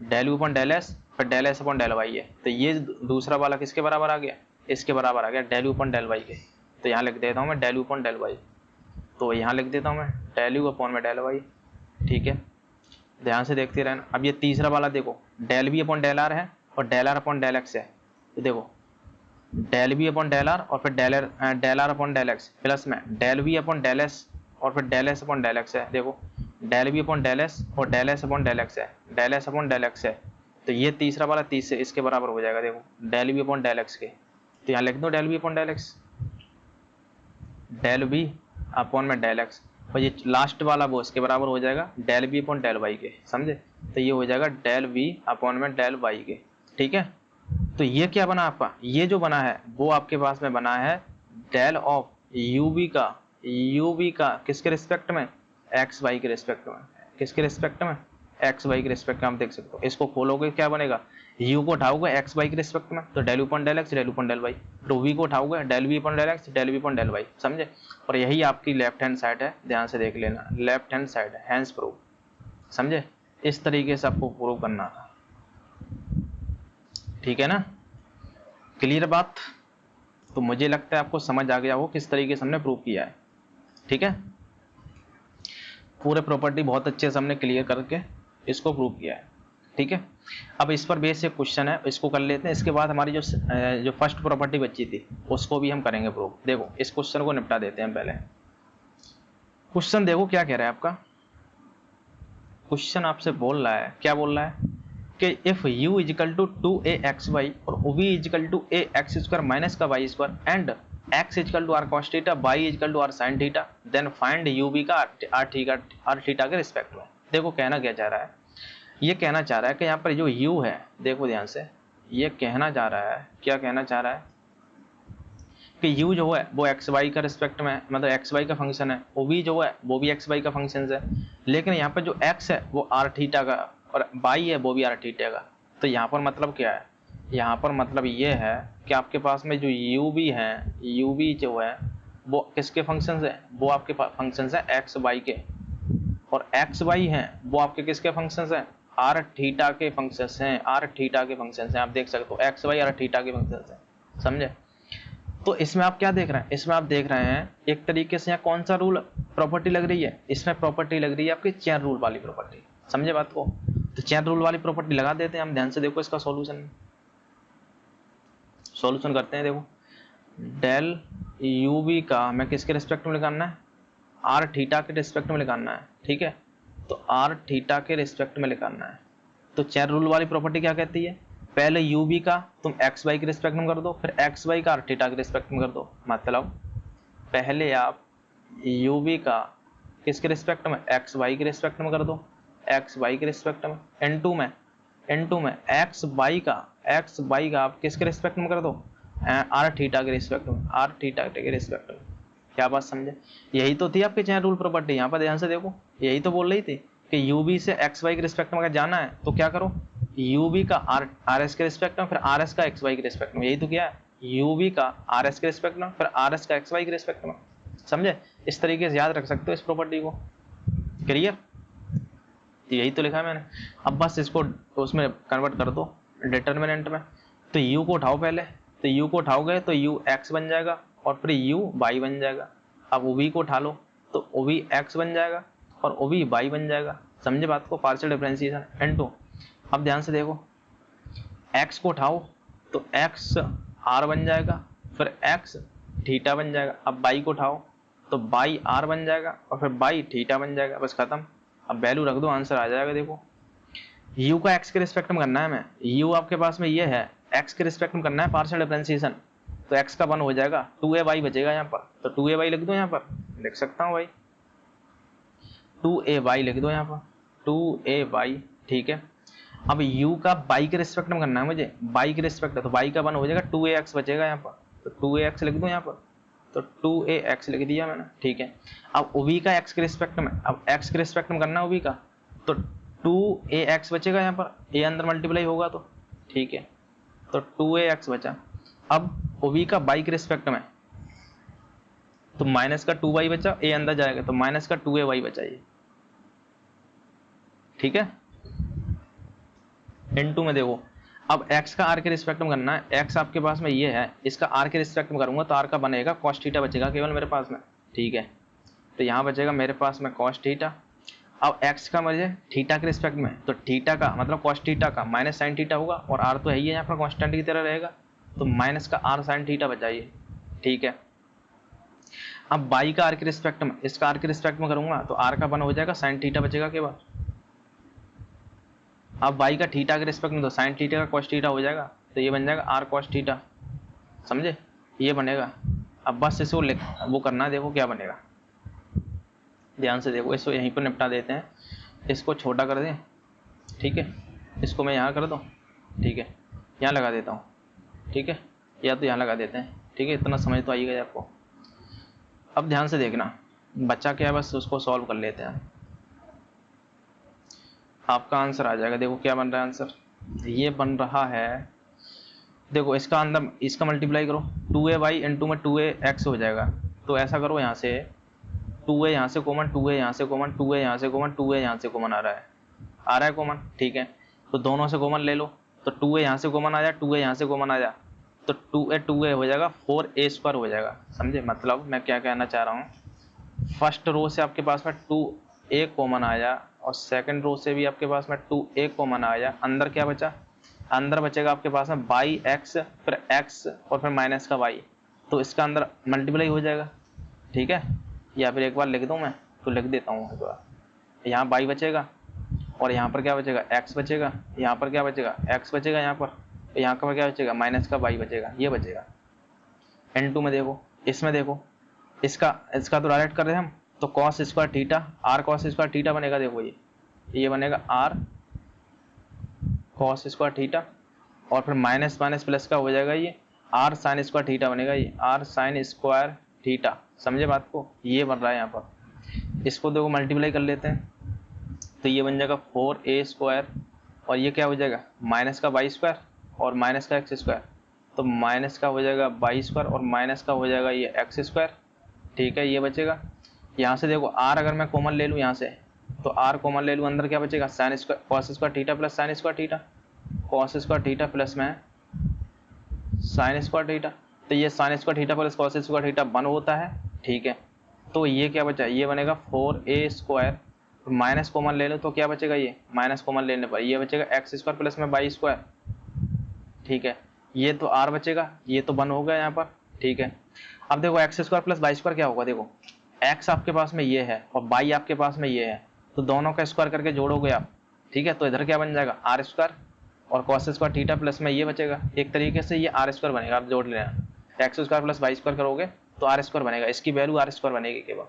del you upon del s, फिर del S upon del y है। तो ये दूसरा वाला किसके बराबर आ गया, इसके बराबर आ गया del you upon del y के। तो यहाँ लिख देता हूँ मैं del you upon del y, तो यहाँ लिख देता हूँ मैं डेल यू अपॉन में डेल वाई, ठीक है। ध्यान से देखते रहना। अब ये तीसरा वाला देखो, del v upon del r है और del are upon del x है। तो देखो del v upon del are और फिर del are upon del x, plus में del v upon del S और फिर del S upon del x है। देखो del v upon del S और del S upon del x है, del S upon del x है। तो ये तीसरा वाला 30 से इसके बराबर हो जाएगा, देखो del v upon del x के। तो यहाँ लिख दो del v upon del x, del v upon में डेल एक्स, और ये लास्ट वाला वो इसके बराबर हो जाएगा del v upon del y के, समझे। तो ये हो जाएगा डेल वी अपॉन में डेल वाई के, ठीक है। तो ये क्या बना आपका, ये जो बना है वो आपके पास में बना है डेल ऑफ यूवी का किसके रिस्पेक्ट में, एक्स वाई के रिस्पेक्ट में, किसके रिस्पेक्ट में, एक्स वाई के रिस्पेक्ट में। आप देख सकते हो, इसको खोलोगे क्या बनेगा, यू को उठाओगे एक्स वाई के रिस्पेक्ट में, तो del you upon del x, del you upon del y. तो वी को उठाओगे del v upon del x, del v upon del y, समझे। और यही आपकी लेफ्ट हैंड साइड है, ध्यान से देख लेना, लेफ्ट हैंड साइड है, हैंड्स प्रूव, समझे। इस तरीके से आपको प्रूव करना था, ठीक है ना, क्लियर बात। तो मुझे लगता है आपको समझ आ गया हो किस तरीके से हमने प्रूव किया है, ठीक है। पूरे प्रॉपर्टी बहुत अच्छे से हमने क्लियर करके इसको प्रूव किया है, ठीक है। अब इस पर बेसिक क्वेश्चन है, इसको कर लेते हैं। इसके बाद हमारी जो फर्स्ट प्रॉपर्टी बची थी उसको भी हम करेंगे प्रूव। देखो इस क्वेश्चन को निपटा देते हैं पहले। क्वेश्चन देखो क्या कह रहा है आपका, क्वेश्चन आपसे बोल रहा है, क्या बोल रहा है कि if u equal to 2axy और v equal to ax square minus का y square and x equal to r cos theta, y equal to r sin theta, then find uv का r थीटा के रिस्पेक्ट में। देखो कहना क्या चाह रहा है, ये कहना चाह रहा है कि यहाँ पर जो u है, देखो ध्यान से, ये कहना चाह रहा है, क्या कहना चाह रहा है कि u जो है वो एक्स वाई का रिस्पेक्ट में, मतलब एक्स वाई का फंक्शन है, और v जो है वो भी एक्स वाई का फंक्शन है, लेकिन यहाँ पर जो x है वो r थीटा का और y है वो भी r थीटा का। तो यहाँ पर मतलब क्या है, यहाँ पर मतलब ये है कि आपके पास में जो u v है, u v जो है वो किसके फंक्शन है, वो आपके फंक्शन है एक्स वाई के, और एक्स वाई हैं वो आपके किसके फंक्शन हैं, r थीटा के फंक्शन हैं, r थीटा के फंक्शन हैं। आप देख सकते हो एक्स वाई r थीटा के फंक्शन हैं, समझे। तो इसमें आप क्या देख रहे हैं, इसमें आप देख रहे हैं एक तरीके से यहाँ कौन सा रूल प्रॉपर्टी लग रही है, इसमें प्रॉपर्टी लग रही है आपकी चेन रूल वाली प्रॉपर्टी, समझे बात को। तो चेन रूल वाली प्रॉपर्टी लगा देते हैं हम, ध्यान से देखो इसका सॉल्यूशन करते हैं। देखो डेल यू बी का मैं किसके रिस्पेक्ट में निकालना है, आर थीटा के रिस्पेक्ट में निकालना है, ठीक है। तो आर थीटा के रिस्पेक्ट में निकालना है। तो चेन रूल वाली प्रॉपर्टी क्या कहती है, पहले यू बी का तुम एक्स वाई के रिस्पेक्ट में कर दो, फिर एक्स वाई का आर थीटा के रिस्पेक्ट में कर दो। मतलब पहले आप यू बी का किसके रिस्पेक्ट में, एक्स वाई के रिस्पेक्ट में कर दो, एक्स वाई के रिस्पेक्ट में। एन टू में एक्स वाई का आप किसके रिस्पेक्ट में कर दो, आर थीटा के रिस्पेक्ट में, आर थीटा के रिस्पेक्ट में। क्या बात समझे, यही तो थी आपकी चेन रूल प्रॉपर्टी। यहाँ पर ध्यान से देखो, यही तो बोल रही थी कि यू बी से एक्स वाई के रिस्पेक्ट में अगर जाना है तो क्या करो, यू बी का आर एस के रिस्पेक्ट में, फिर आर एस का एक्स वाई के रिस्पेक्ट में। यही तो किया है, यू बी का आर एस के रिस्पेक्ट में, फिर आर एस का एक्स वाई के रिस्पेक्ट में। समझे, इस तरीके से याद रख सकते हो इस प्रॉपर्टी को। क्लियर, यही तो लिखा है मैंने। अब बस इसको उसमें कन्वर्ट कर दो डिटर्मिनेंट में। तो u को उठाओ पहले, तो u को उठाओगे तो u x बन जाएगा और फिर u y बन जाएगा। अब v को उठा लो तो v x बन जाएगा और v y बन जाएगा। समझे बात को, पार्शियल डिफरेंशिएशन n2। अब ध्यान से देखो, x को उठाओ तो x r बन जाएगा, फिर x थीटा बन जाएगा। अब y को उठाओ तो y r बन जाएगा और फिर y थीटा बन जाएगा। बस खत्म। अब वैल्यू रख दो, आंसर आ जाएगा। देखो u का x के रिस्पेक्ट में करना है, मैं u आपके पास में ये है, x के रिस्पेक्ट में करना है पार्शियल डिफरेंशिएशन। तो x का 1 हो जाएगा, 2ay बचेगा यहाँ पर। तो 2ay लिख दो, यहाँ पर लिख सकता हूँ भाई, 2ay लिख दो यहाँ पर, 2ay, ठीक है। अब u का y के रिस्पेक्ट में करना है मुझे, y के रिस्पेक्ट है तो y का 1 हो जाएगा, 2ax बचेगा यहाँ पर। तो 2ax लिख दो यहाँ पर, तो 2ax लिख दिया मैंने, ठीक है। अब v का x के रिस्पेक्ट में, अब x के रिस्पेक्ट में करना है v का, तो 2ax बचेगा यहाँ पर, a अंदर मल्टीप्लाई होगा तो, ठीक है। तो 2ax बचा। अब v का y के रिस्पेक्ट में, तो माइनस का 2y बचा, a अंदर जाएगा तो माइनस का 2ay बचा ये, ठीक है। इनटू में देखो, अब x का r के रिस्पेक्ट में करना है, x आपके पास में ये है, इसका r के रिस्पेक्ट में करूंगा तो r का बनेगा cos थीटा बचेगा केवल मेरे पास में, ठीक है। तो यहाँ बचेगा मेरे पास में cos थीटा। अब x का मुझे थीटा के रिस्पेक्ट में, तो थीटा का मतलब cos थीटा का माइनस साइन थीटा होगा और r तो है ही है यहाँ पर कांस्टेंट की तरह रहेगा, तो माइनस का r साइन थीटा बचाइए, ठीक है। अब y का r के रिस्पेक्ट में, इसका r के रिस्पेक्ट में करूंगा तो r का 1 हो जाएगा, साइन थीटा बचेगा केवल। अब y का थीटा के रिस्पेक्ट में, तो साइन थीटा का cos थीटा हो जाएगा, तो ये बन जाएगा r cos थीटा। समझे, ये बनेगा। अब बस इसको वो करना है, देखो क्या बनेगा, ध्यान से देखो। इसको यहीं पर निपटा देते हैं, इसको छोटा कर दें, ठीक है। इसको मैं यहाँ कर दूँ, ठीक है, यहाँ लगा देता हूँ, ठीक है, या तो यहाँ लगा देते हैं, ठीक है। इतना समझ तो आइएगा आपको। अब ध्यान से देखना, बच्चा क्या है, बस उसको सॉल्व कर लेते हैं, आपका आंसर आ जाएगा। देखो क्या बन रहा है आंसर, ये बन रहा है, देखो इसका अंदर इसका मल्टीप्लाई करो, 2ay इंटू में 2ax हो जाएगा। तो ऐसा करो, यहाँ से 2a यहाँ से कॉमन, 2a यहाँ से कॉमन, 2a यहाँ से कॉमन, 2a यहाँ से कॉमन आ रहा है कॉमन, ठीक है। तो दोनों से कॉमन ले लो, तो 2a यहाँ से कॉमन आ जाए, 2a यहाँ से कॉमन आ जाए, तो 2a हो जाएगा, 4a² हो जाएगा। समझे, मतलब मैं क्या कहना चाह रहा हूँ, फर्स्ट रो से आपके पास में 2a कॉमन आया और सेकंड रो से भी आपके पास में 2a कॉमन आया। अंदर क्या बचा, अंदर बचेगा आपके पास में बाई एक्स, फिर x और फिर माइनस का y, तो इसका अंदर मल्टीप्लाई हो जाएगा, ठीक है। या फिर एक बार लिख दूं मैं, तो लिख देता हूँ एक बार, यहाँ y बचेगा और यहाँ पर क्या बचेगा, x बचेगा, यहाँ पर क्या बचेगा, x बचेगा, यहाँ पर यहाँ पर क्या बचेगा, माइनस का y बचेगा, ये बचेगा। n2 में देखो, इसमें देखो, इसका तो डायरेक्ट कर रहे हैं हम, तो cos square theta, r cos square theta बनेगा। देखो ये बनेगा r cos स्क्वायर थीटा और फिर माइनस माइनस प्लस का हो जाएगा, ये r साइन स्क्वायर थीटा बनेगा, ये r साइन स्क्वायर थीटा। समझे बात को, ये बन रहा है यहाँ पर। इसको देखो मल्टीप्लाई कर लेते हैं, तो ये बन जाएगा 4a² और ये क्या हो जाएगा, माइनस का y² और माइनस का x², तो माइनस का हो जाएगा y² और माइनस का हो जाएगा ये x², ठीक है। ये बचेगा। यहाँ से देखो r अगर मैं कॉमन ले लूँ यहाँ से, तो r कॉमन ले लूँ, अंदर क्या बचेगा, sine square cos square theta plus sine square theta, cos square theta plus में साइन स्क्वायर थीटा, तो ये sine square theta plus cos square theta 1 होता है, ठीक है। तो ये क्या बचा, ये बनेगा 4a², माइनस कॉमन ले लो तो क्या बचेगा, ये माइनस कॉमन लेने पर ये बचेगा x² प्लस में y², ठीक है। ये तो r बचेगा, ये तो 1 हो गया यहाँ पर, ठीक है। अब देखो x square plus y square क्या होगा, देखो एक्स आपके पास में ये है और वाई आपके पास में ये है, तो दोनों का स्क्वायर करके जोड़ोगे आप, ठीक है, तो इधर क्या बन जाएगा आर स्क्वायर और कॉस स्क्वायर थीटा प्लस में ये बचेगा, एक तरीके से ये आर स्क्वायर बनेगा, आप जोड़ लेना। X square plus y square करोगे तो आर स्क्वायर बनेगा, इसकी वैल्यू आर स्क्वायर बनेगी केवल,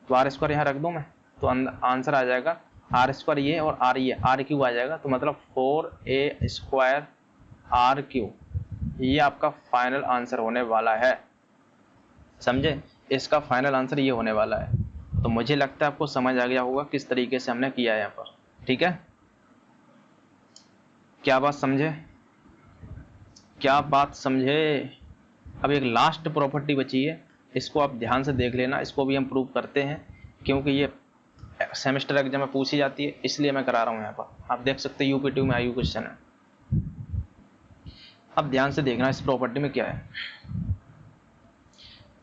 तो आर स्क्वायर यहाँ रख दूं मैं, तो आंसर आ जाएगा आर स्क्वायर ये और आर ये, आर क्यू आ जाएगा, तो मतलब 4a स्क्वायर आर क्यू, ये आपका फाइनल आंसर होने वाला है, समझे, इसका फाइनल आंसर ये होने वाला है। तो मुझे लगता है आपको समझ आ गया होगा किस तरीके से हमने किया है यहाँ पर, ठीक है, क्या बात समझे, क्या बात समझे। अब एक लास्ट प्रॉपर्टी बची है, इसको आप ध्यान से देख लेना, इसको भी हम प्रूव करते हैं क्योंकि ये सेमेस्टर एग्जाम में पूछी जाती है, इसलिए मैं करा रहा हूँ यहाँ पर, आप देख सकते हैं यूपी2 में आयु क्वेश्चन है। अब ध्यान से देखना इस प्रॉपर्टी में क्या है,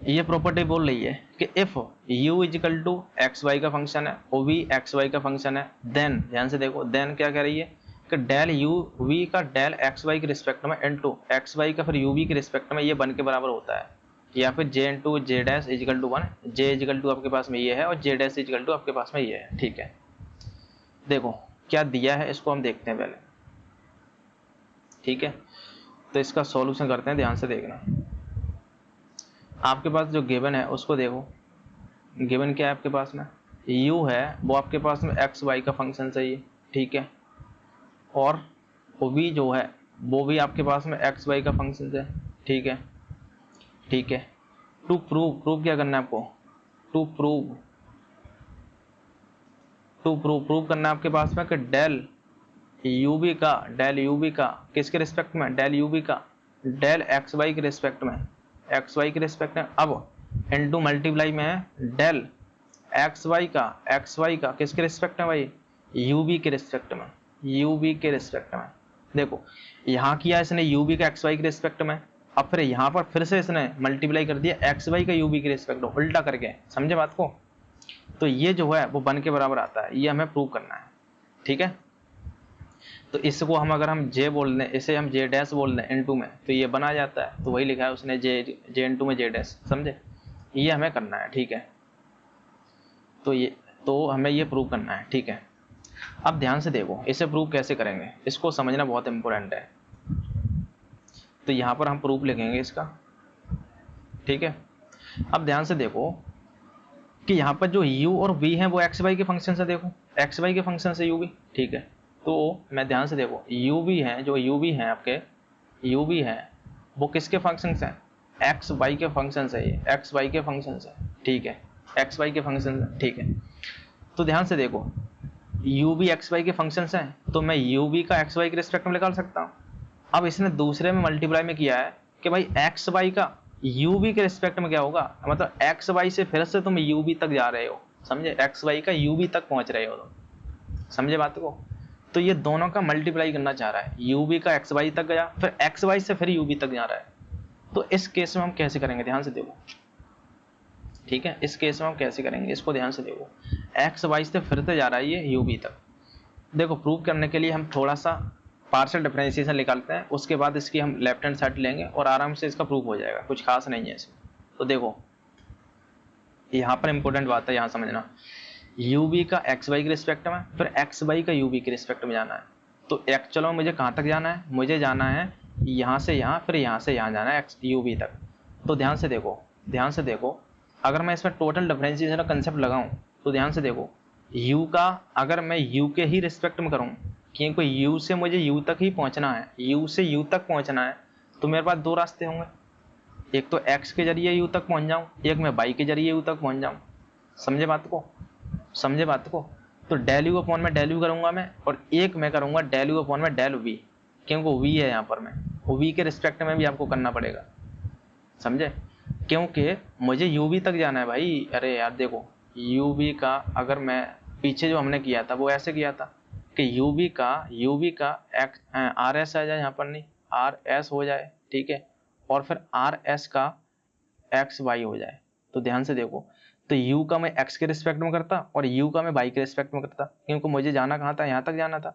ये प्रॉपर्टी बोल रही है कि if u equal to x y का फंक्शन है, o v एक्स वाई का फंक्शन है, देन ध्यान से देखो देन क्या कह रही है कि डेल u v का डेल एक्स वाई के रिस्पेक्ट में इनटू एक्स वाई का फिर u v के रिस्पेक्ट में ये 1 के बराबर होता है, या फिर j into j dash equal to 1, j equal to आपके पास में ये है और j डैश इजिकल टू आपके पास में ये है, ठीक है। देखो क्या दिया है इसको हम देखते हैं पहले, ठीक है, तो इसका सॉल्यूशन करते हैं, ध्यान से देखना। आपके पास जो गिवन है उसको देखो, गिवन क्या है आपके पास में, u है वो आपके पास में एक्स वाई का फंक्शन चाहिए, ठीक है, और v जो है वो भी आपके पास में एक्स वाई का फंक्शन है, ठीक है, ठीक है। टू प्रूव क्या करना है आपको, टू प्रूव करना है आपके पास में कि डेल u v का किसके रिस्पेक्ट में, डेल u v का डेल एक्स वाई के रिस्पेक्ट में, एक्स वाई के रिस्पेक्ट में, अब इनटू मल्टीप्लाई में है डेल एक्स वाई का किसके रिस्पेक्ट में भाई, यू वी के रिस्पेक्ट में, यू वी के रिस्पेक्ट में। देखो यहाँ किया इसने यू वी का एक्स वाई के रिस्पेक्ट में, अब फिर यहाँ पर फिर से इसने मल्टीप्लाई कर दिया एक्स वाई का यू वी के रिस्पेक्ट में, उल्टा करके, समझे बात को। तो ये जो है वो 1 के बराबर आता है, ये हमें प्रूव करना है, ठीक है। तो इसको हम अगर हम जे बोल दें, इसे हम जे डैश बोल दें इनटू में, तो ये बना जाता है, तो वही लिखा है उसने जे इनटू में जे डैश, समझे, ये हमें करना है, ठीक है। तो हमें ये प्रूव करना है, ठीक है। अब ध्यान से देखो इसे प्रूव कैसे करेंगे, इसको समझना बहुत इंपॉर्टेंट है। तो यहाँ पर हम प्रूफ लिखेंगे इसका, ठीक है। अब ध्यान से देखो कि यहाँ पर जो u और v है वो एक्स वाई के फंक्शन से, देखो एक्स वाई के फंक्शन से u v, ठीक है। तो मैं ध्यान से देखो u v है, जो u v है आपके u v है वो किसके फंक्शन से, एक्स वाई के फंक्शन से, ये एक्स वाई के फंक्शन से, ठीक है, एक्स वाई के फंक्शन से, ठीक है। तो ध्यान से देखो u v एक्स वाई के फंक्शन से, तो मैं u v का एक्स वाई के रिस्पेक्ट में निकाल सकता हूँ। अब इसने दूसरे में मल्टीप्लाई में किया है कि भाई एक्स वाई का यू वी के रिस्पेक्ट में क्या होगा, मतलब एक्स वाई से फिर से तुम यू वी तक जा रहे हो, समझे, एक्स वाई का यू वी तक पहुंच रहे हो तुम, समझे बात को। तो ये दोनों का मल्टीप्लाई करना चाह रहा है, यू वी का एक्स वाई तक गया, फिर एक्स वाई से फिर यू वी तक जा रहा है। तो इस केस में हम कैसे करेंगे, ध्यान से देखो, ठीक है, इस केस में हम कैसे करेंगे, इसको ध्यान से देखो, एक्स वाई से फिर से जा रहा है ये यू वी तक। देखो प्रूव करने के लिए हम थोड़ा सा पार्शियल डिफरेंशिएशन निकालते हैं, उसके बाद इसकी हम लेफ्ट हैंड साइड लेंगे और आराम से इसका प्रूफ हो जाएगा, कुछ खास नहीं है इसमें। तो देखो यहाँ पर इंपॉर्टेंट बात है, यहाँ समझना, यू वी का एक्स वाई के रिस्पेक्ट में, फिर एक्स वाई का यू वी के रिस्पेक्ट में जाना है। तो एक्चुअल में मुझे कहाँ तक जाना है, मुझे जाना है यहाँ से यहाँ, फिर यहाँ से यहाँ जाना है एक्स यू वी तक। तो ध्यान से देखो, ध्यान से देखो, अगर मैं इसमें टोटल डिफरेंशिएशन का कंसेप्ट लगाऊं तो ध्यान से देखो u का अगर मैं u के ही रिस्पेक्ट में करूं, क्योंकि u से मुझे u तक ही पहुंचना है, u से u तक पहुंचना है, तो मेरे पास दो रास्ते होंगे, एक तो x के जरिए u तक पहुंच जाऊं, एक मैं y के जरिए u तक पहुंच जाऊं, समझे बात को, समझे बात को। तो डेल u अपॉन में डेल u करूंगा मैं, और एक मैं करूंगा डेल u अपॉन में डेल v, क्योंकि v है यहाँ पर, मैं v के रिस्पेक्ट में भी आपको करना पड़ेगा, समझे, क्योंकि मुझे u v तक जाना है भाई। अरे यार देखो u v का अगर मैं पीछे जो हमने किया था वो ऐसे किया था कि u v का आर एस आ जाए, यहाँ पर नहीं आर एस हो जाए, ठीक है, और फिर आर एस का एक्स वाई हो जाए। तो ध्यान से देखो, तो u का मैं x के रिस्पेक्ट में करता और u का मैं y के रिस्पेक्ट में करता, क्योंकि मुझे जाना कहाँ था, यहाँ तक जाना था।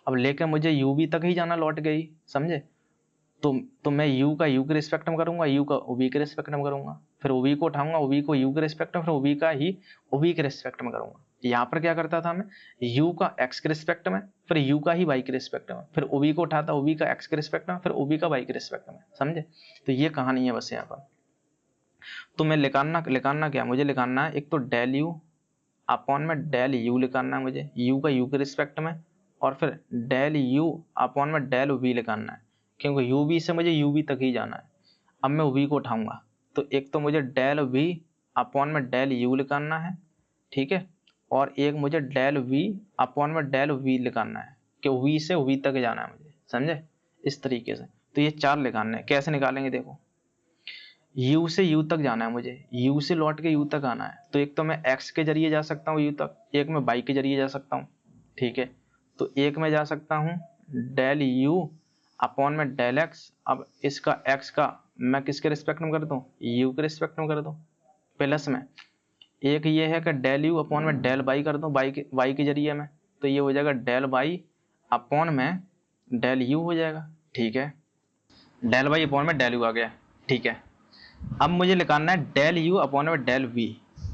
अब लेकर मुझे u v तक ही जाना लौट गई, समझे। तो मैं u का u के रिस्पेक्ट में करूंगा, u का v के रिस्पेक्ट में करूंगा, फिर v को उठाऊंगा, v को u के रिस्पेक्ट में, फिर v का ही v के रिस्पेक्ट में करूंगा। यहाँ पर क्या करता था मैं, u का x के रिस्पेक्ट में, फिर u का ही y के रिस्पेक्ट में, फिर v को उठाता v का x के रिस्पेक्ट में, फिर v का y के रिस्पेक्ट में। समझे? तो ये कहानी है बस यहाँ पर। तो मैं लिखाना क्या, मुझे लिखाना है एक तो डेल u अपॉन में डेल u लिखाना है मुझे, u का u के रिस्पेक्ट में, और फिर डेल u अपॉन में डेल v लिखाना है, क्योंकि uv से मुझे uv तक ही जाना है। अब मैं v को उठाऊंगा, तो एक तो मुझे डेल v अपॉन में डेल u लिखाना है, ठीक है, और एक मुझे डेल v अपॉन में डेल v लिखाना है, कि v से v तक जाना है मुझे। समझे? इस तरीके से। तो ये चार लिखाने हैं। कैसे निकालेंगे देखो, u से u तक जाना है मुझे, u से लौट के u तक आना है, तो एक तो मैं x के जरिए जा सकता हूँ u तक, एक मैं y के जरिए जा सकता हूँ, ठीक है। तो एक में जा सकता हूँ डेल u अपॉन में डेल x। अब इसका x का मैं किसके रिस्पेक्ट में कर दूँ, u के रिस्पेक्ट में कर दूँ, प्लस में एक ये है कि डेल u अपॉन में डेल y कर दूँ y के जरिए में, तो ये हो जाएगा डेल y अपॉन में डेल u हो जाएगा, ठीक है। डेल y अपॉन में डेल u आ गया, ठीक है। अब मुझे निकालना है डेल u अपॉन में डेल v,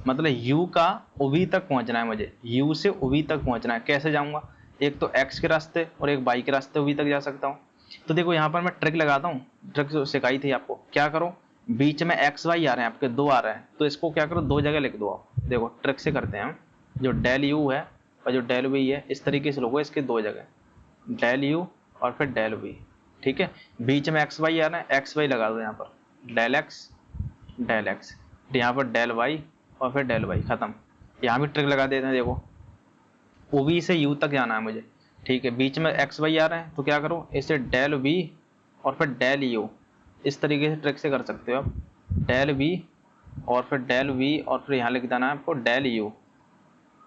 मतलब u का v तक पहुंचना है मुझे, u से v तक पहुंचना है। कैसे जाऊंगा, एक तो x के रास्ते और एक y के रास्ते v तक जा सकता हूँ। तो देखो यहाँ पर मैं ट्रिक लगाता हूँ, ट्रिक जो सिखाई थी आपको। क्या करो, बीच में x y आ रहे हैं आपके, दो आ रहे हैं, तो इसको क्या करो, दो जगह लिख दो आप। देखो ट्रिक से करते हैं हम, जो डेल u है और जो डेल v है, इस तरीके से लोगो इसके दो जगह, डेल u और फिर डेल v, ठीक है। बीच में x y आ रहे हैं, x y लगा दो यहाँ पर, डेल x, तो यहाँ पर डेल y और फिर डेल y, खत्म। यहाँ भी ट्रिक लगा देते हैं। देखो OV से u तक जाना है मुझे, ठीक है। बीच में x y आ रहे हैं, तो क्या करो, इसे डेल v और फिर डेल u, इस तरीके से ट्रिक से कर सकते हो आप। डेल v और फिर डेल v और फिर यहाँ लिख देना है आपको डेल u।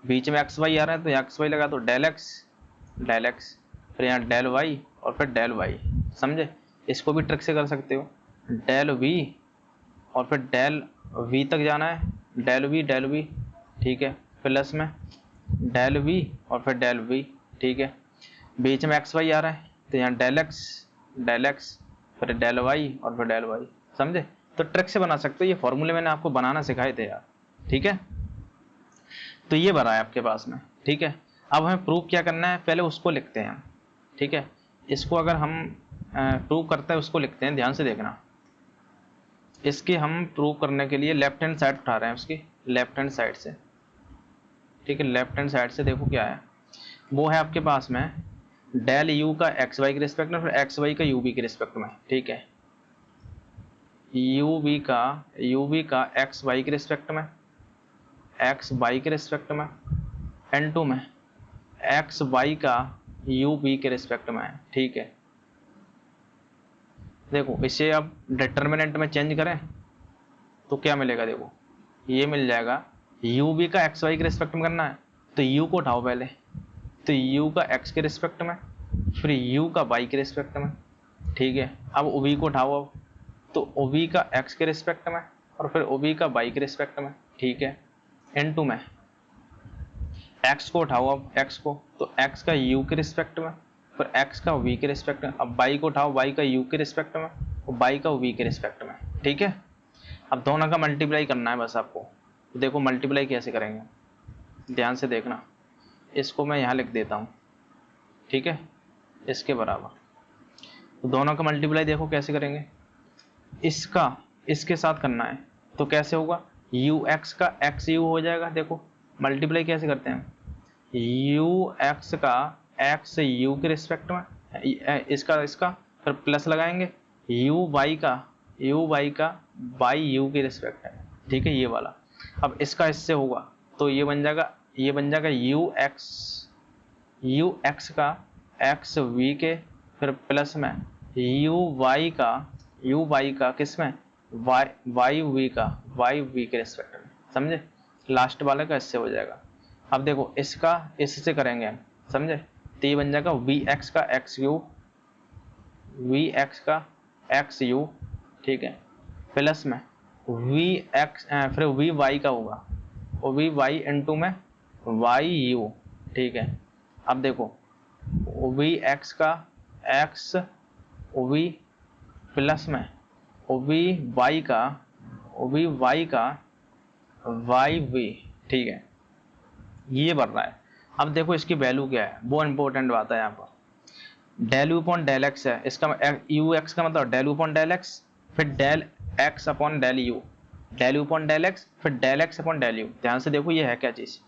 बीच में x y आ रहे हैं तो यहाँ x y लगा दो, डेल x, फिर यहाँ डेल y और फिर डेल y। समझे? इसको भी ट्रिक से कर सकते हो, डेल v और फिर डेल v तक जाना है, डेल v, ठीक है, प्लस में डेल v और फिर डेल v, ठीक है। बीच में x y आ रहा है, तो यहाँ डेल x, फिर डेल y और फिर डेल y। समझे? तो ट्रिक से बना सकते हो, ये फॉर्मूले मैंने आपको बनाना सिखाए थे यार, ठीक है। तो ये भरा है आपके पास में, ठीक है। अब हमें प्रूव क्या करना है, पहले उसको लिखते हैं हम, ठीक है। इसको अगर हम प्रूव करते हैं उसको लिखते हैं, ध्यान से देखना। इसकी हम प्रूव करने के लिए लेफ्ट हैंड साइड उठा रहे हैं, उसकी लेफ्ट हैंड साइड से, ठीक है। लेफ्ट हैंड साइड से देखो क्या है, वो है आपके पास में डेल u का एक्स वाई के रिस्पेक्ट में, फिर एक्स वाई का यू बी के रिस्पेक्ट में, ठीक है। यू बी का एक्स वाई के रिस्पेक्ट में, एक्स वाई के रिस्पेक्ट में, एन टू में एक्स वाई का यू बी के रिस्पेक्ट में, ठीक है। देखो इसे अब डिटर्मिनेंट में चेंज करें तो क्या मिलेगा, देखो ये मिल जाएगा, यू बी का एक्स वाई के रिस्पेक्ट में करना है तो यू को उठाओ पहले, तो यू का एक्स के रिस्पेक्ट में, फिर यू का वाई के रिस्पेक्ट में, ठीक है। अब ओ बी को उठाओ, अब तो ओ बी का एक्स के रिस्पेक्ट में और फिर ओ बी का वाई के रिस्पेक्ट में, ठीक है। एन टू में एक्स को उठाओ, अब एक्स को, तो एक्स का यू के रिस्पेक्ट में, फिर एक्स का वी के रिस्पेक्ट में। अब वाई को उठाओ, वाई का यू के रिस्पेक्ट में और वाई का वी के रिस्पेक्ट में, ठीक है। अब दोनों का मल्टीप्लाई करना है बस आपको। तो देखो मल्टीप्लाई कैसे करेंगे, ध्यान से देखना। इसको मैं यहाँ लिख देता हूँ, ठीक है, इसके बराबर। तो दोनों का मल्टीप्लाई देखो कैसे करेंगे, इसका इसके साथ करना है, तो कैसे होगा, यू एक्स का एक्स यू हो जाएगा। देखो मल्टीप्लाई कैसे करते हैं, यू एक्स का एक्स यू के रिस्पेक्ट में, इसका फिर प्लस लगाएंगे, यू वाई का वाई यू के रिस्पेक्ट है, ठीक है, ये वाला। अब इसका इससे होगा तो ये बन जाएगा यू एक्स का एक्स वी के, फिर प्लस में यू वाई का किस में, वाई वी के रिस्पेक्ट में। समझे? लास्ट वाले का इससे हो जाएगा। अब देखो इसका इससे करेंगे हम, समझे, तो ये बन जाएगा वी एक्स का एक्स यू, ठीक है, प्लस में वी एक्स, फिर वी वाई का होगा, और वी वाई इंटू में वाई यू, ठीक है। अब देखो वी एक्स का एक्स वी प्लस में ओ बी वाई का वाई वी, ठीक है, ये बन रहा है। अब देखो इसकी वैल्यू क्या है, वो इंपॉर्टेंट बात है यहाँ पर। Del you upon del x है, इसका यू एक्स का मतलब del you upon del x, फिर del x upon del u, del you upon del x, फिर del x upon del u. ध्यान से देखो ये है क्या चीज़,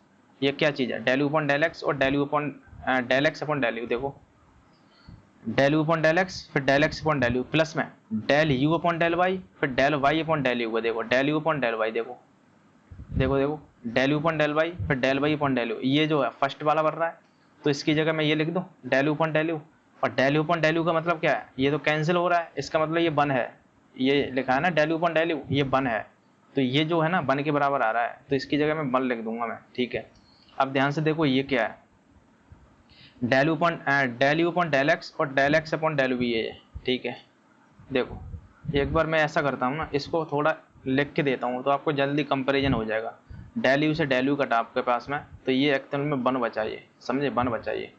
ये क्या चीज़ है, del you upon del x और del you upon del x upon del u. देखो del you upon del x, फिर del x upon del u, plus में del you upon del y, फिर del y upon del u. देखो del you upon del y, देखो देखो देखो del you upon del y, फिर del y upon del u. ये जो है फर्स्ट वाला बन रहा है, तो इसकी जगह मैं ये लिख दूँ del you upon del u. और del you upon del u का मतलब क्या है, ये तो कैंसिल हो रहा है, इसका मतलब ये वन है, ये लिखा है ना del you upon del u, ये वन है, तो ये जो है ना वन के बराबर आ रहा है, तो इसकी जगह मैं वन लिख दूंगा मैं, ठीक है। अब ध्यान से देखो ये क्या है, del you upon del x और del x upon del v है, ठीक है। देखो एक बार मैं ऐसा करता हूँ ना, इसको थोड़ा लिख के देता हूँ तो आपको जल्दी कंपैरिजन हो जाएगा। डेल यू से डेल यू कटा आपके पास में, तो ये एक्चुअल में वन बचा, ये समझे, वन बचा ये,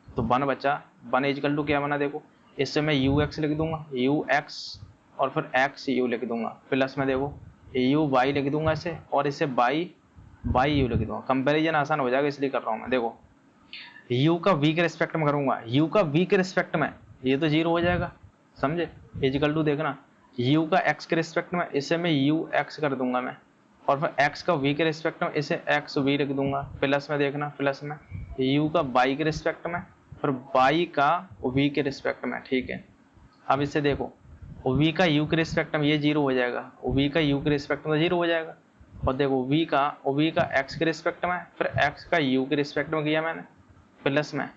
तो वन बचा, वन इजकल टू क्या बना, देखो इससे मैं यू एक्स लिख दूंगा, यू एक्स और फिर एक्स यू लिख दूंगा, प्लस में देखो यू वाई लिख दूंगा इसे, और इसे बाई यू लिख दूंगा। कंपैरिजन आसान हो जाएगा इसलिए कर रहा हूँ मैं। देखो u का v के रिस्पेक्ट में करूंगा, u का v के रिस्पेक्ट में, ये तो जीरो हो जाएगा, समझे, इजिकल टू देखना u का x के रिस्पेक्ट में, इसे मैं u x कर दूंगा मैं, और फिर x का v के रिस्पेक्ट में इसे x v लिख दूंगा, प्लस में देखना, प्लस में u का y के रिस्पेक्ट में, फिर y का v के रिस्पेक्ट में, ठीक है। अब इसे देखो v का u के रिस्पेक्ट में, ये जीरो हो जाएगा, v का u के रिस्पेक्ट में जीरो हो जाएगा, और देखो v का x के रिस्पेक्ट में, फिर x का u के रिस्पेक्ट में किया मैंने, प्लस में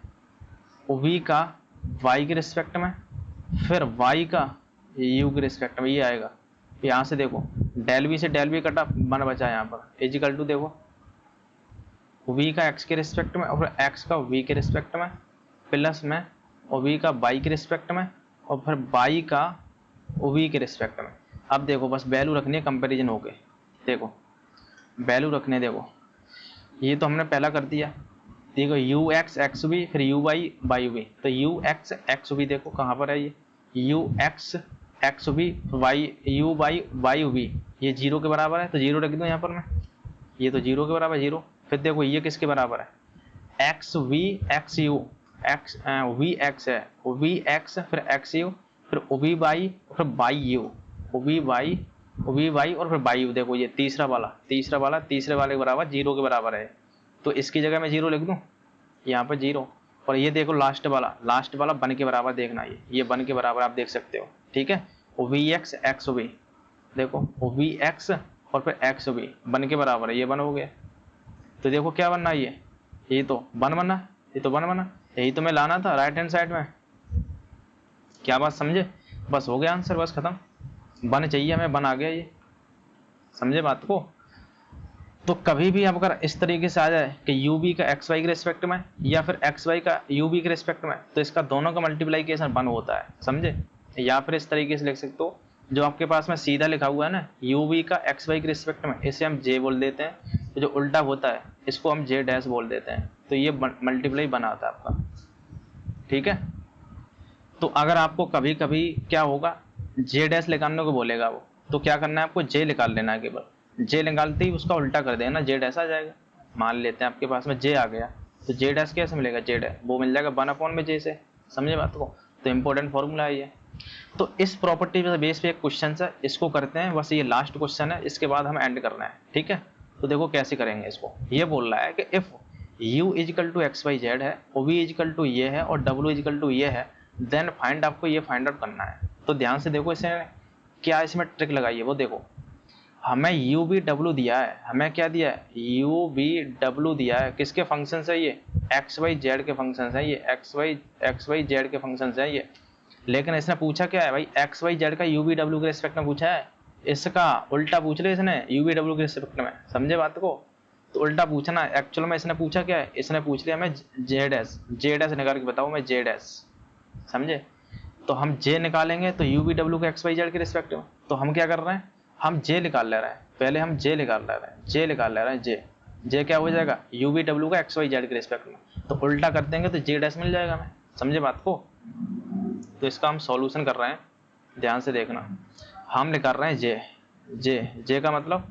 v का y के रिस्पेक्ट में, फिर y का u के रिस्पेक्ट में, ये आएगा। यहाँ से देखो डेल v से डेल v कटा, वन बचा यहाँ पर, इजिकल टू देखो v का x के रिस्पेक्ट में और फिर x का v के रिस्पेक्ट में, प्लस में और v का y के रिस्पेक्ट में, और फिर y का v के रिस्पेक्ट में। अब देखो बस वैल्यू रखनी है कंपैरिजन होके, देखो वैल्यू रखने, देखो ये तो हमने पहला कर दिया, देखो यू एक्स एक्स वी, फिर यू वाई वाई वी, तो यू एक्स एक्स वी देखो कहाँ पर है, ये u x x v y u y y v, ये जीरो के बराबर है, तो जीरो रख दूँ यहाँ पर मैं, ये तो जीरो के बराबर जीरो। फिर देखो ये किसके बराबर है, x v x u, x v x है, वी एक्स फिर एक्स यू, फिर वी वाई फिर बाई यू, वी वाई और फिर बाई यू। देखो ये तीसरे वाले के बराबर जीरो के बराबर है, तो इसकी जगह मैं जीरो लिख दूं, यहाँ पर जीरो। और ये देखो लास्ट वाला वन के बराबर, देखना ये वन के बराबर आप देख सकते हो, ठीक है। वी एक्स एक्स वी, देखो वी एक्स और फिर एक्स वी वन के बराबर है, ये वन हो गया। तो देखो क्या बनना, ये तो वन बना, ये तो वन बना, यही तो मैं लाना था राइट हैंड साइड में। क्या बात समझे, बस हो गया आंसर, बस खत्म, वन चाहिए हमें, वन आ गया, ये समझे बात को। तो कभी भी अब अगर इस तरीके से आ जाए कि यू बी का एक्स वाई के रिस्पेक्ट में या फिर एक्स वाई का यू बी के रिस्पेक्ट में, तो इसका दोनों का मल्टीप्लाइकेशन वन होता है, समझे। या फिर इस तरीके से लिख सकते हो, जो आपके पास में सीधा लिखा हुआ है ना यू बी का एक्स वाई के रिस्पेक्ट में, इसे हम जे बोल देते हैं, तो जो उल्टा होता है इसको हम जे डैश बोल देते हैं, तो ये मल्टीप्लाई बनाता है आपका, ठीक है। तो अगर आपको कभी कभी क्या होगा, जे डैश निकालने को बोलेगा वो, तो क्या करना है आपको, जे निकाल लेना है, केवल जे निकालते ही उसका उल्टा कर देना, जे डैश आ जाएगा। मान लेते हैं आपके पास में जे आ गया, तो जे डैश कैसे मिलेगा, जे डैश वो मिल जाएगा वन अपॉन में जे से, समझे बात को। तो इंपॉर्टेंट फॉर्मूला है ये। तो इस प्रॉपर्टी बेस पे एक क्वेश्चन है, इसको करते हैं, बस ये लास्ट क्वेश्चन है, इसके बाद हम एंड करना है, ठीक है। तो देखो कैसे करेंगे इसको, ये बोल रहा है कि if u equal to x y z है, o v इजिकल टू ये है और w इजिकल टू ये है, देन फाइंड, आपको ये फाइंड आउट करना है। तो ध्यान से देखो इसे क्या इसमें ट्रिक लगाई है, वो देखो हमें यू बी डब्ल्यू दिया है, हमें क्या दिया है, यू बी डब्ल्यू दिया है, किसके फंक्शन है, ये एक्स वाई जेड के फंक्शन है, ये एक्स वाई जेड के फंक्शन है ये। लेकिन इसने पूछा क्या है भाई, एक्स वाई जेड का यू बी डब्ल्यू के रिस्पेक्ट में पूछा है, इसका उल्टा पूछ ले इसने यू बी डब्ल्यू के रिस्पेक्ट में, समझे बात को। तो उल्टा पूछना है, एक्चुअल में इसने पूछा क्या है, इसने पूछ लिया हमें जेड एस निकाल के बताओ मैं जेड एस, समझे। तो हम जे निकालेंगे तो यू बी डब्ल्यू के एक्स वाई जेड के रिस्पेक्ट में, तो हम क्या कर रहे हैं, हम जे निकाल ले रहे हैं, पहले हम जे निकाल ले रहे हैं, जे क्या हो जाएगा, यू बी डब्ल्यू का एक्स वाई जेड के रिस्पेक्ट में, तो उल्टा कर देंगे तो जे डैश मिल जाएगा हमें, समझे बात को। तो इसका हम सॉल्यूशन कर रहे हैं, ध्यान से देखना, हम निकाल रहे हैं जे का मतलब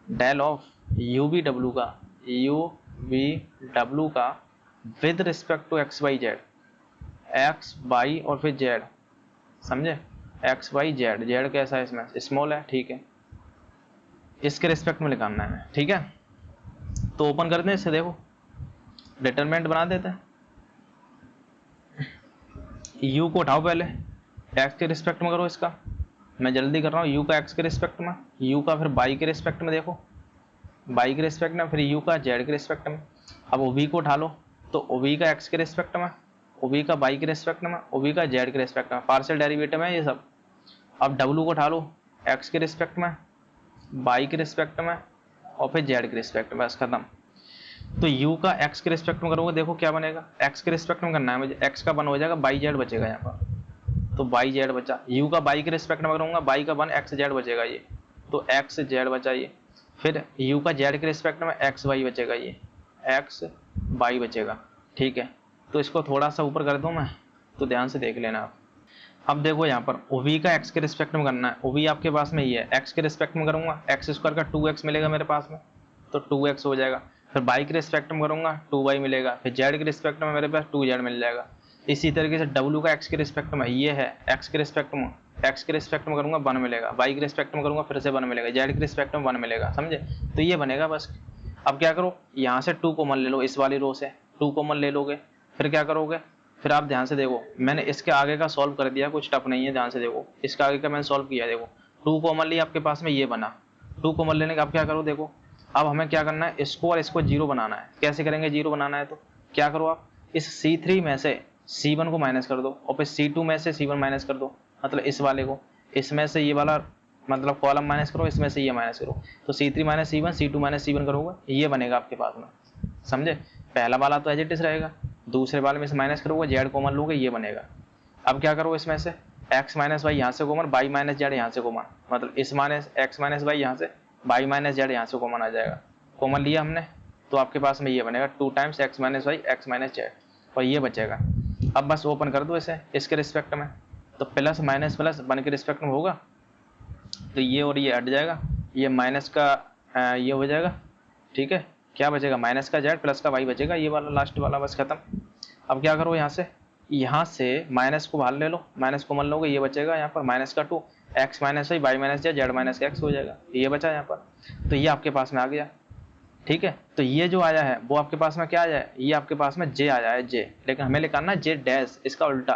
डेल ऑफ यू वी डब्ल्यू का with respect to x y z, x y और फिर जेड, समझे, एक्स वाई जेड, जेड कैसा है इसमें, स्मॉल है, ठीक है, इसके रिस्पेक्ट में निकालना है, ठीक है। तो ओपन करते हैं इसे, देखो डिटरमिनेंट बना देते हैं, u को उठाओ पहले, x के रिस्पेक्ट में करो इसका, मैं जल्दी कर रहा हूँ, u का x के रिस्पेक्ट में, u का फिर y के रिस्पेक्ट में, देखो y के रिस्पेक्ट में, फिर u का z के रिस्पेक्ट में। अब OB को उठा लो, तो OB का x के रिस्पेक्ट में, OB का y के रिस्पेक्ट में, OB का z के रिस्पेक्ट में, पार्शियल डेरिवेटिव है ये सब। अब W को उठा लो, x के रिस्पेक्ट में, y के रिस्पेक्ट में और फिर z के रिस्पेक्ट में, बस खत्म। तो u का x के रिस्पेक्ट में करोगे, देखो क्या बनेगा, x के रिस्पेक्ट में करना है मुझे, x का 1 हो जाएगा, बाई जेड बचेगा यहाँ पर, तो बाई जेड बचा। u का y के रिस्पेक्ट में करूँगा, y का 1 x z बचेगा ये, तो x z बचा ये। फिर u का z के रिस्पेक्ट में x y बचेगा ये, x y बचेगा, ठीक है। तो इसको थोड़ा सा ऊपर कर दूँ मैं, तो ध्यान से देख लेना आप। अब देखो यहाँ पर OB का x के रिस्पेक्ट में करना है, OB आपके पास में ये है, x के रिस्पेक्ट में करूँगा, एक्स स्क्वायर का 2x मिलेगा मेरे पास में, तो 2x हो जाएगा। फिर y के रिस्पेक्ट में करूँगा 2y मिलेगा, फिर z के रिस्पेक्ट में मेरे पास 2z मिल जाएगा। इसी तरीके से W का x के रिस्पेक्ट में ये है, x के रिस्पेक्ट में करूँगा 1 मिलेगा, y के रिस्पेक्ट में करूँगा फिर से 1 मिलेगा, z के रिस्पेक्ट में 1 मिलेगा, समझे। तो ये बनेगा बस। अब क्या करो, यहाँ से 2 कॉमन ले लो, इस वाली रो से 2 कॉमन ले लोगे, फिर क्या करोगे, फिर आप ध्यान से देखो, मैंने इसके आगे का सॉल्व कर दिया, कुछ टफ नहीं है, ध्यान से देखो, इसके आगे का मैंने सॉल्व किया, देखो 2 कॉमन लिया आपके पास में, ये बना। 2 कॉमन लेने का आप क्या करो, देखो अब हमें क्या करना है, इसको और इसको 0 बनाना है। कैसे करेंगे, 0 बनाना है तो क्या करो, आप इस C3 में से C1 को माइनस कर दो और फिर C2 में से C1 माइनस कर दो, मतलब इस वाले को, इसमें से ये वाला मतलब कॉलम माइनस करो, इसमें से ये माइनस करो, तो C3 minus C1, C2 minus C1 करोगे, ये बनेगा आपके पास में, समझे। पहला वाला तो एज इट इज रहेगा, दूसरे वाले में से माइनस करोगे, जेड कॉमन लोगे, ये बनेगा। अब क्या करो, इसमें से x माइनस वाई यहाँ से कॉमन, बाई माइनस जेड यहाँ से कॉमन, मतलब इस माइनस x माइनस वाई यहाँ से, बाई माइनस जेड यहाँ से कॉमन आ जाएगा, कॉमन लिया हमने, तो आपके पास में ये बनेगा 2 times x minus y x minus z, और ये बचेगा। अब बस ओपन कर दो इसे इसके रिस्पेक्ट में, तो प्लस माइनस प्लस 1 के रिस्पेक्ट में होगा, तो ये और ये हट जाएगा, ये माइनस का ये हो जाएगा, ठीक है। क्या बचेगा, माइनस का जेड प्लस का वाई बचेगा, ये वाला लास्ट वाला, बस खत्म। अब क्या करो, यहाँ से माइनस को बाहर ले लो, माइनस को मान लोगे, ये बचेगा यहाँ पर माइनस का 2, x minus y minus z minus का x हो जाएगा, ये बचा यहाँ पर, तो ये आपके पास में आ गया, ठीक है। तो ये जो आया है वो आपके पास में क्या आ जाए, ये आपके पास में j आया है, j, लेकिन हमें लिखना है j डैश, इसका उल्टा,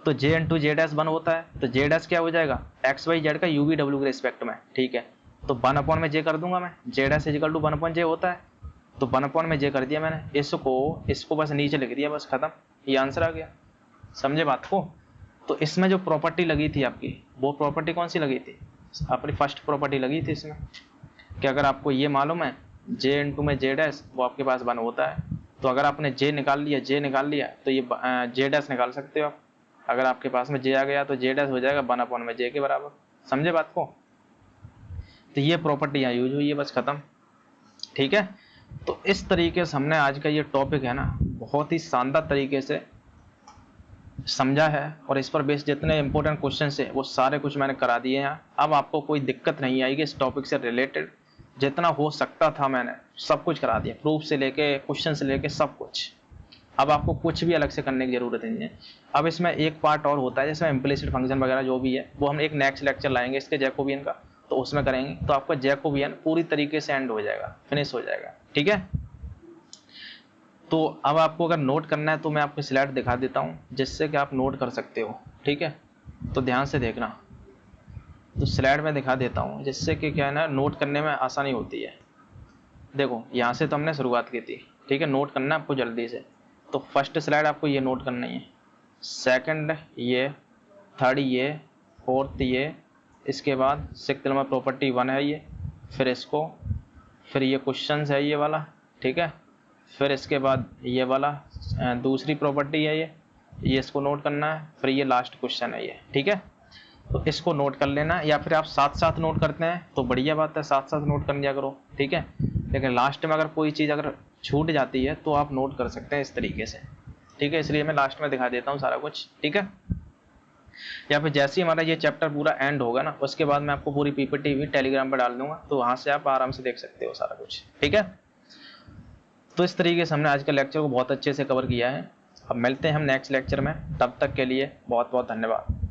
तो j इंटू j डैश 1 होता है, तो j डैश क्या हो जाएगा, एक्स वाई जेड का u v w के रिस्पेक्ट में, ठीक है। तो 1 अपॉन में j कर दूंगा मैं, j dash equal to 1 upon j होता है, तो 1 अपॉन में j कर दिया मैंने, इसको बस नीचे लिख दिया, बस खत्म, ये आंसर आ गया, समझे बात को। तो इसमें जो प्रॉपर्टी लगी थी आपकी, वो प्रॉपर्टी कौन सी लगी थी, अपनी फर्स्ट प्रॉपर्टी लगी थी इसमें, कि अगर आपको ये मालूम है j इंटू में j डैश, वो आपके पास 1 होता है, तो अगर आपने j निकाल लिया तो ये j डैश निकाल सकते हो आप, अगर आपके पास में j आ गया तो j डैश हो जाएगा 1 अपॉन में j के बराबर, समझे बात को। तो ये प्रॉपर्टी यहाँ यूज हुई है, बस खत्म, ठीक है। तो इस तरीके से हमने आज का ये टॉपिक है ना, बहुत ही शानदार तरीके से समझा है, और इस पर बेस्ड जितने इंपॉर्टेंट क्वेश्चन है वो सारे कुछ मैंने करा दिए हैं। अब आपको कोई दिक्कत नहीं आएगी इस टॉपिक से रिलेटेड, जितना हो सकता था मैंने सब कुछ करा दिया, प्रूफ से लेके क्वेश्चन से लेके सब कुछ। अब आपको कुछ भी अलग से करने की जरूरत नहीं है। अब इसमें एक पार्ट और होता है, जिसमें इम्प्लिसिट फंक्शन वगैरह जो भी है वो हम एक नेक्स्ट लेक्चर लाएंगे इसके जैकोबियन का, तो उसमें करेंगे, तो आपका जैकोबियन पूरी तरीके से एंड हो जाएगा, फिनिश हो जाएगा, ठीक है। तो अब आपको अगर नोट करना है तो मैं आपको स्लाइड दिखा देता हूँ, जिससे कि आप नोट कर सकते हो, ठीक है। तो ध्यान से देखना, तो स्लाइड में दिखा देता हूँ, जिससे कि क्या है ना, नोट करने में आसानी होती है। देखो यहाँ से तो हमने शुरुआत की थी, ठीक है, नोट करना है आपको जल्दी से। तो फर्स्ट स्लाइड आपको ये नोट करनी है, सेकंड ये, थर्ड ये, फोर्थ ये, इसके बाद सिक्स्थ नंबर प्रॉपर्टी 1 है ये, फिर इसको, फिर ये क्वेश्चन है ये वाला, ठीक है, फिर इसके बाद ये वाला दूसरी प्रॉपर्टी है ये इसको नोट करना है, फिर ये लास्ट क्वेश्चन है ये, ठीक है। तो इसको नोट कर लेना, या फिर आप साथ साथ नोट करते हैं तो बढ़िया बात है, साथ साथ नोट कर लिया करो, ठीक है। लेकिन लास्ट में अगर कोई चीज़ अगर छूट जाती है तो आप नोट कर सकते हैं इस तरीके से, ठीक है। इसलिए मैं लास्ट में दिखा देता हूँ सारा कुछ, ठीक है। या फिर जैसे ही हमारा ये चैप्टर पूरा एंड होगा ना, उसके बाद मैं आपको पूरी पीपीटी भी टेलीग्राम पर डाल दूंगा, तो वहां से आप आराम से देख सकते हो सारा कुछ। ठीक है, तो इस तरीके से हमने आज का लेक्चर को बहुत अच्छे से कवर किया है। अब मिलते हैं हम नेक्स्ट लेक्चर में, तब तक के लिए बहुत बहुत धन्यवाद।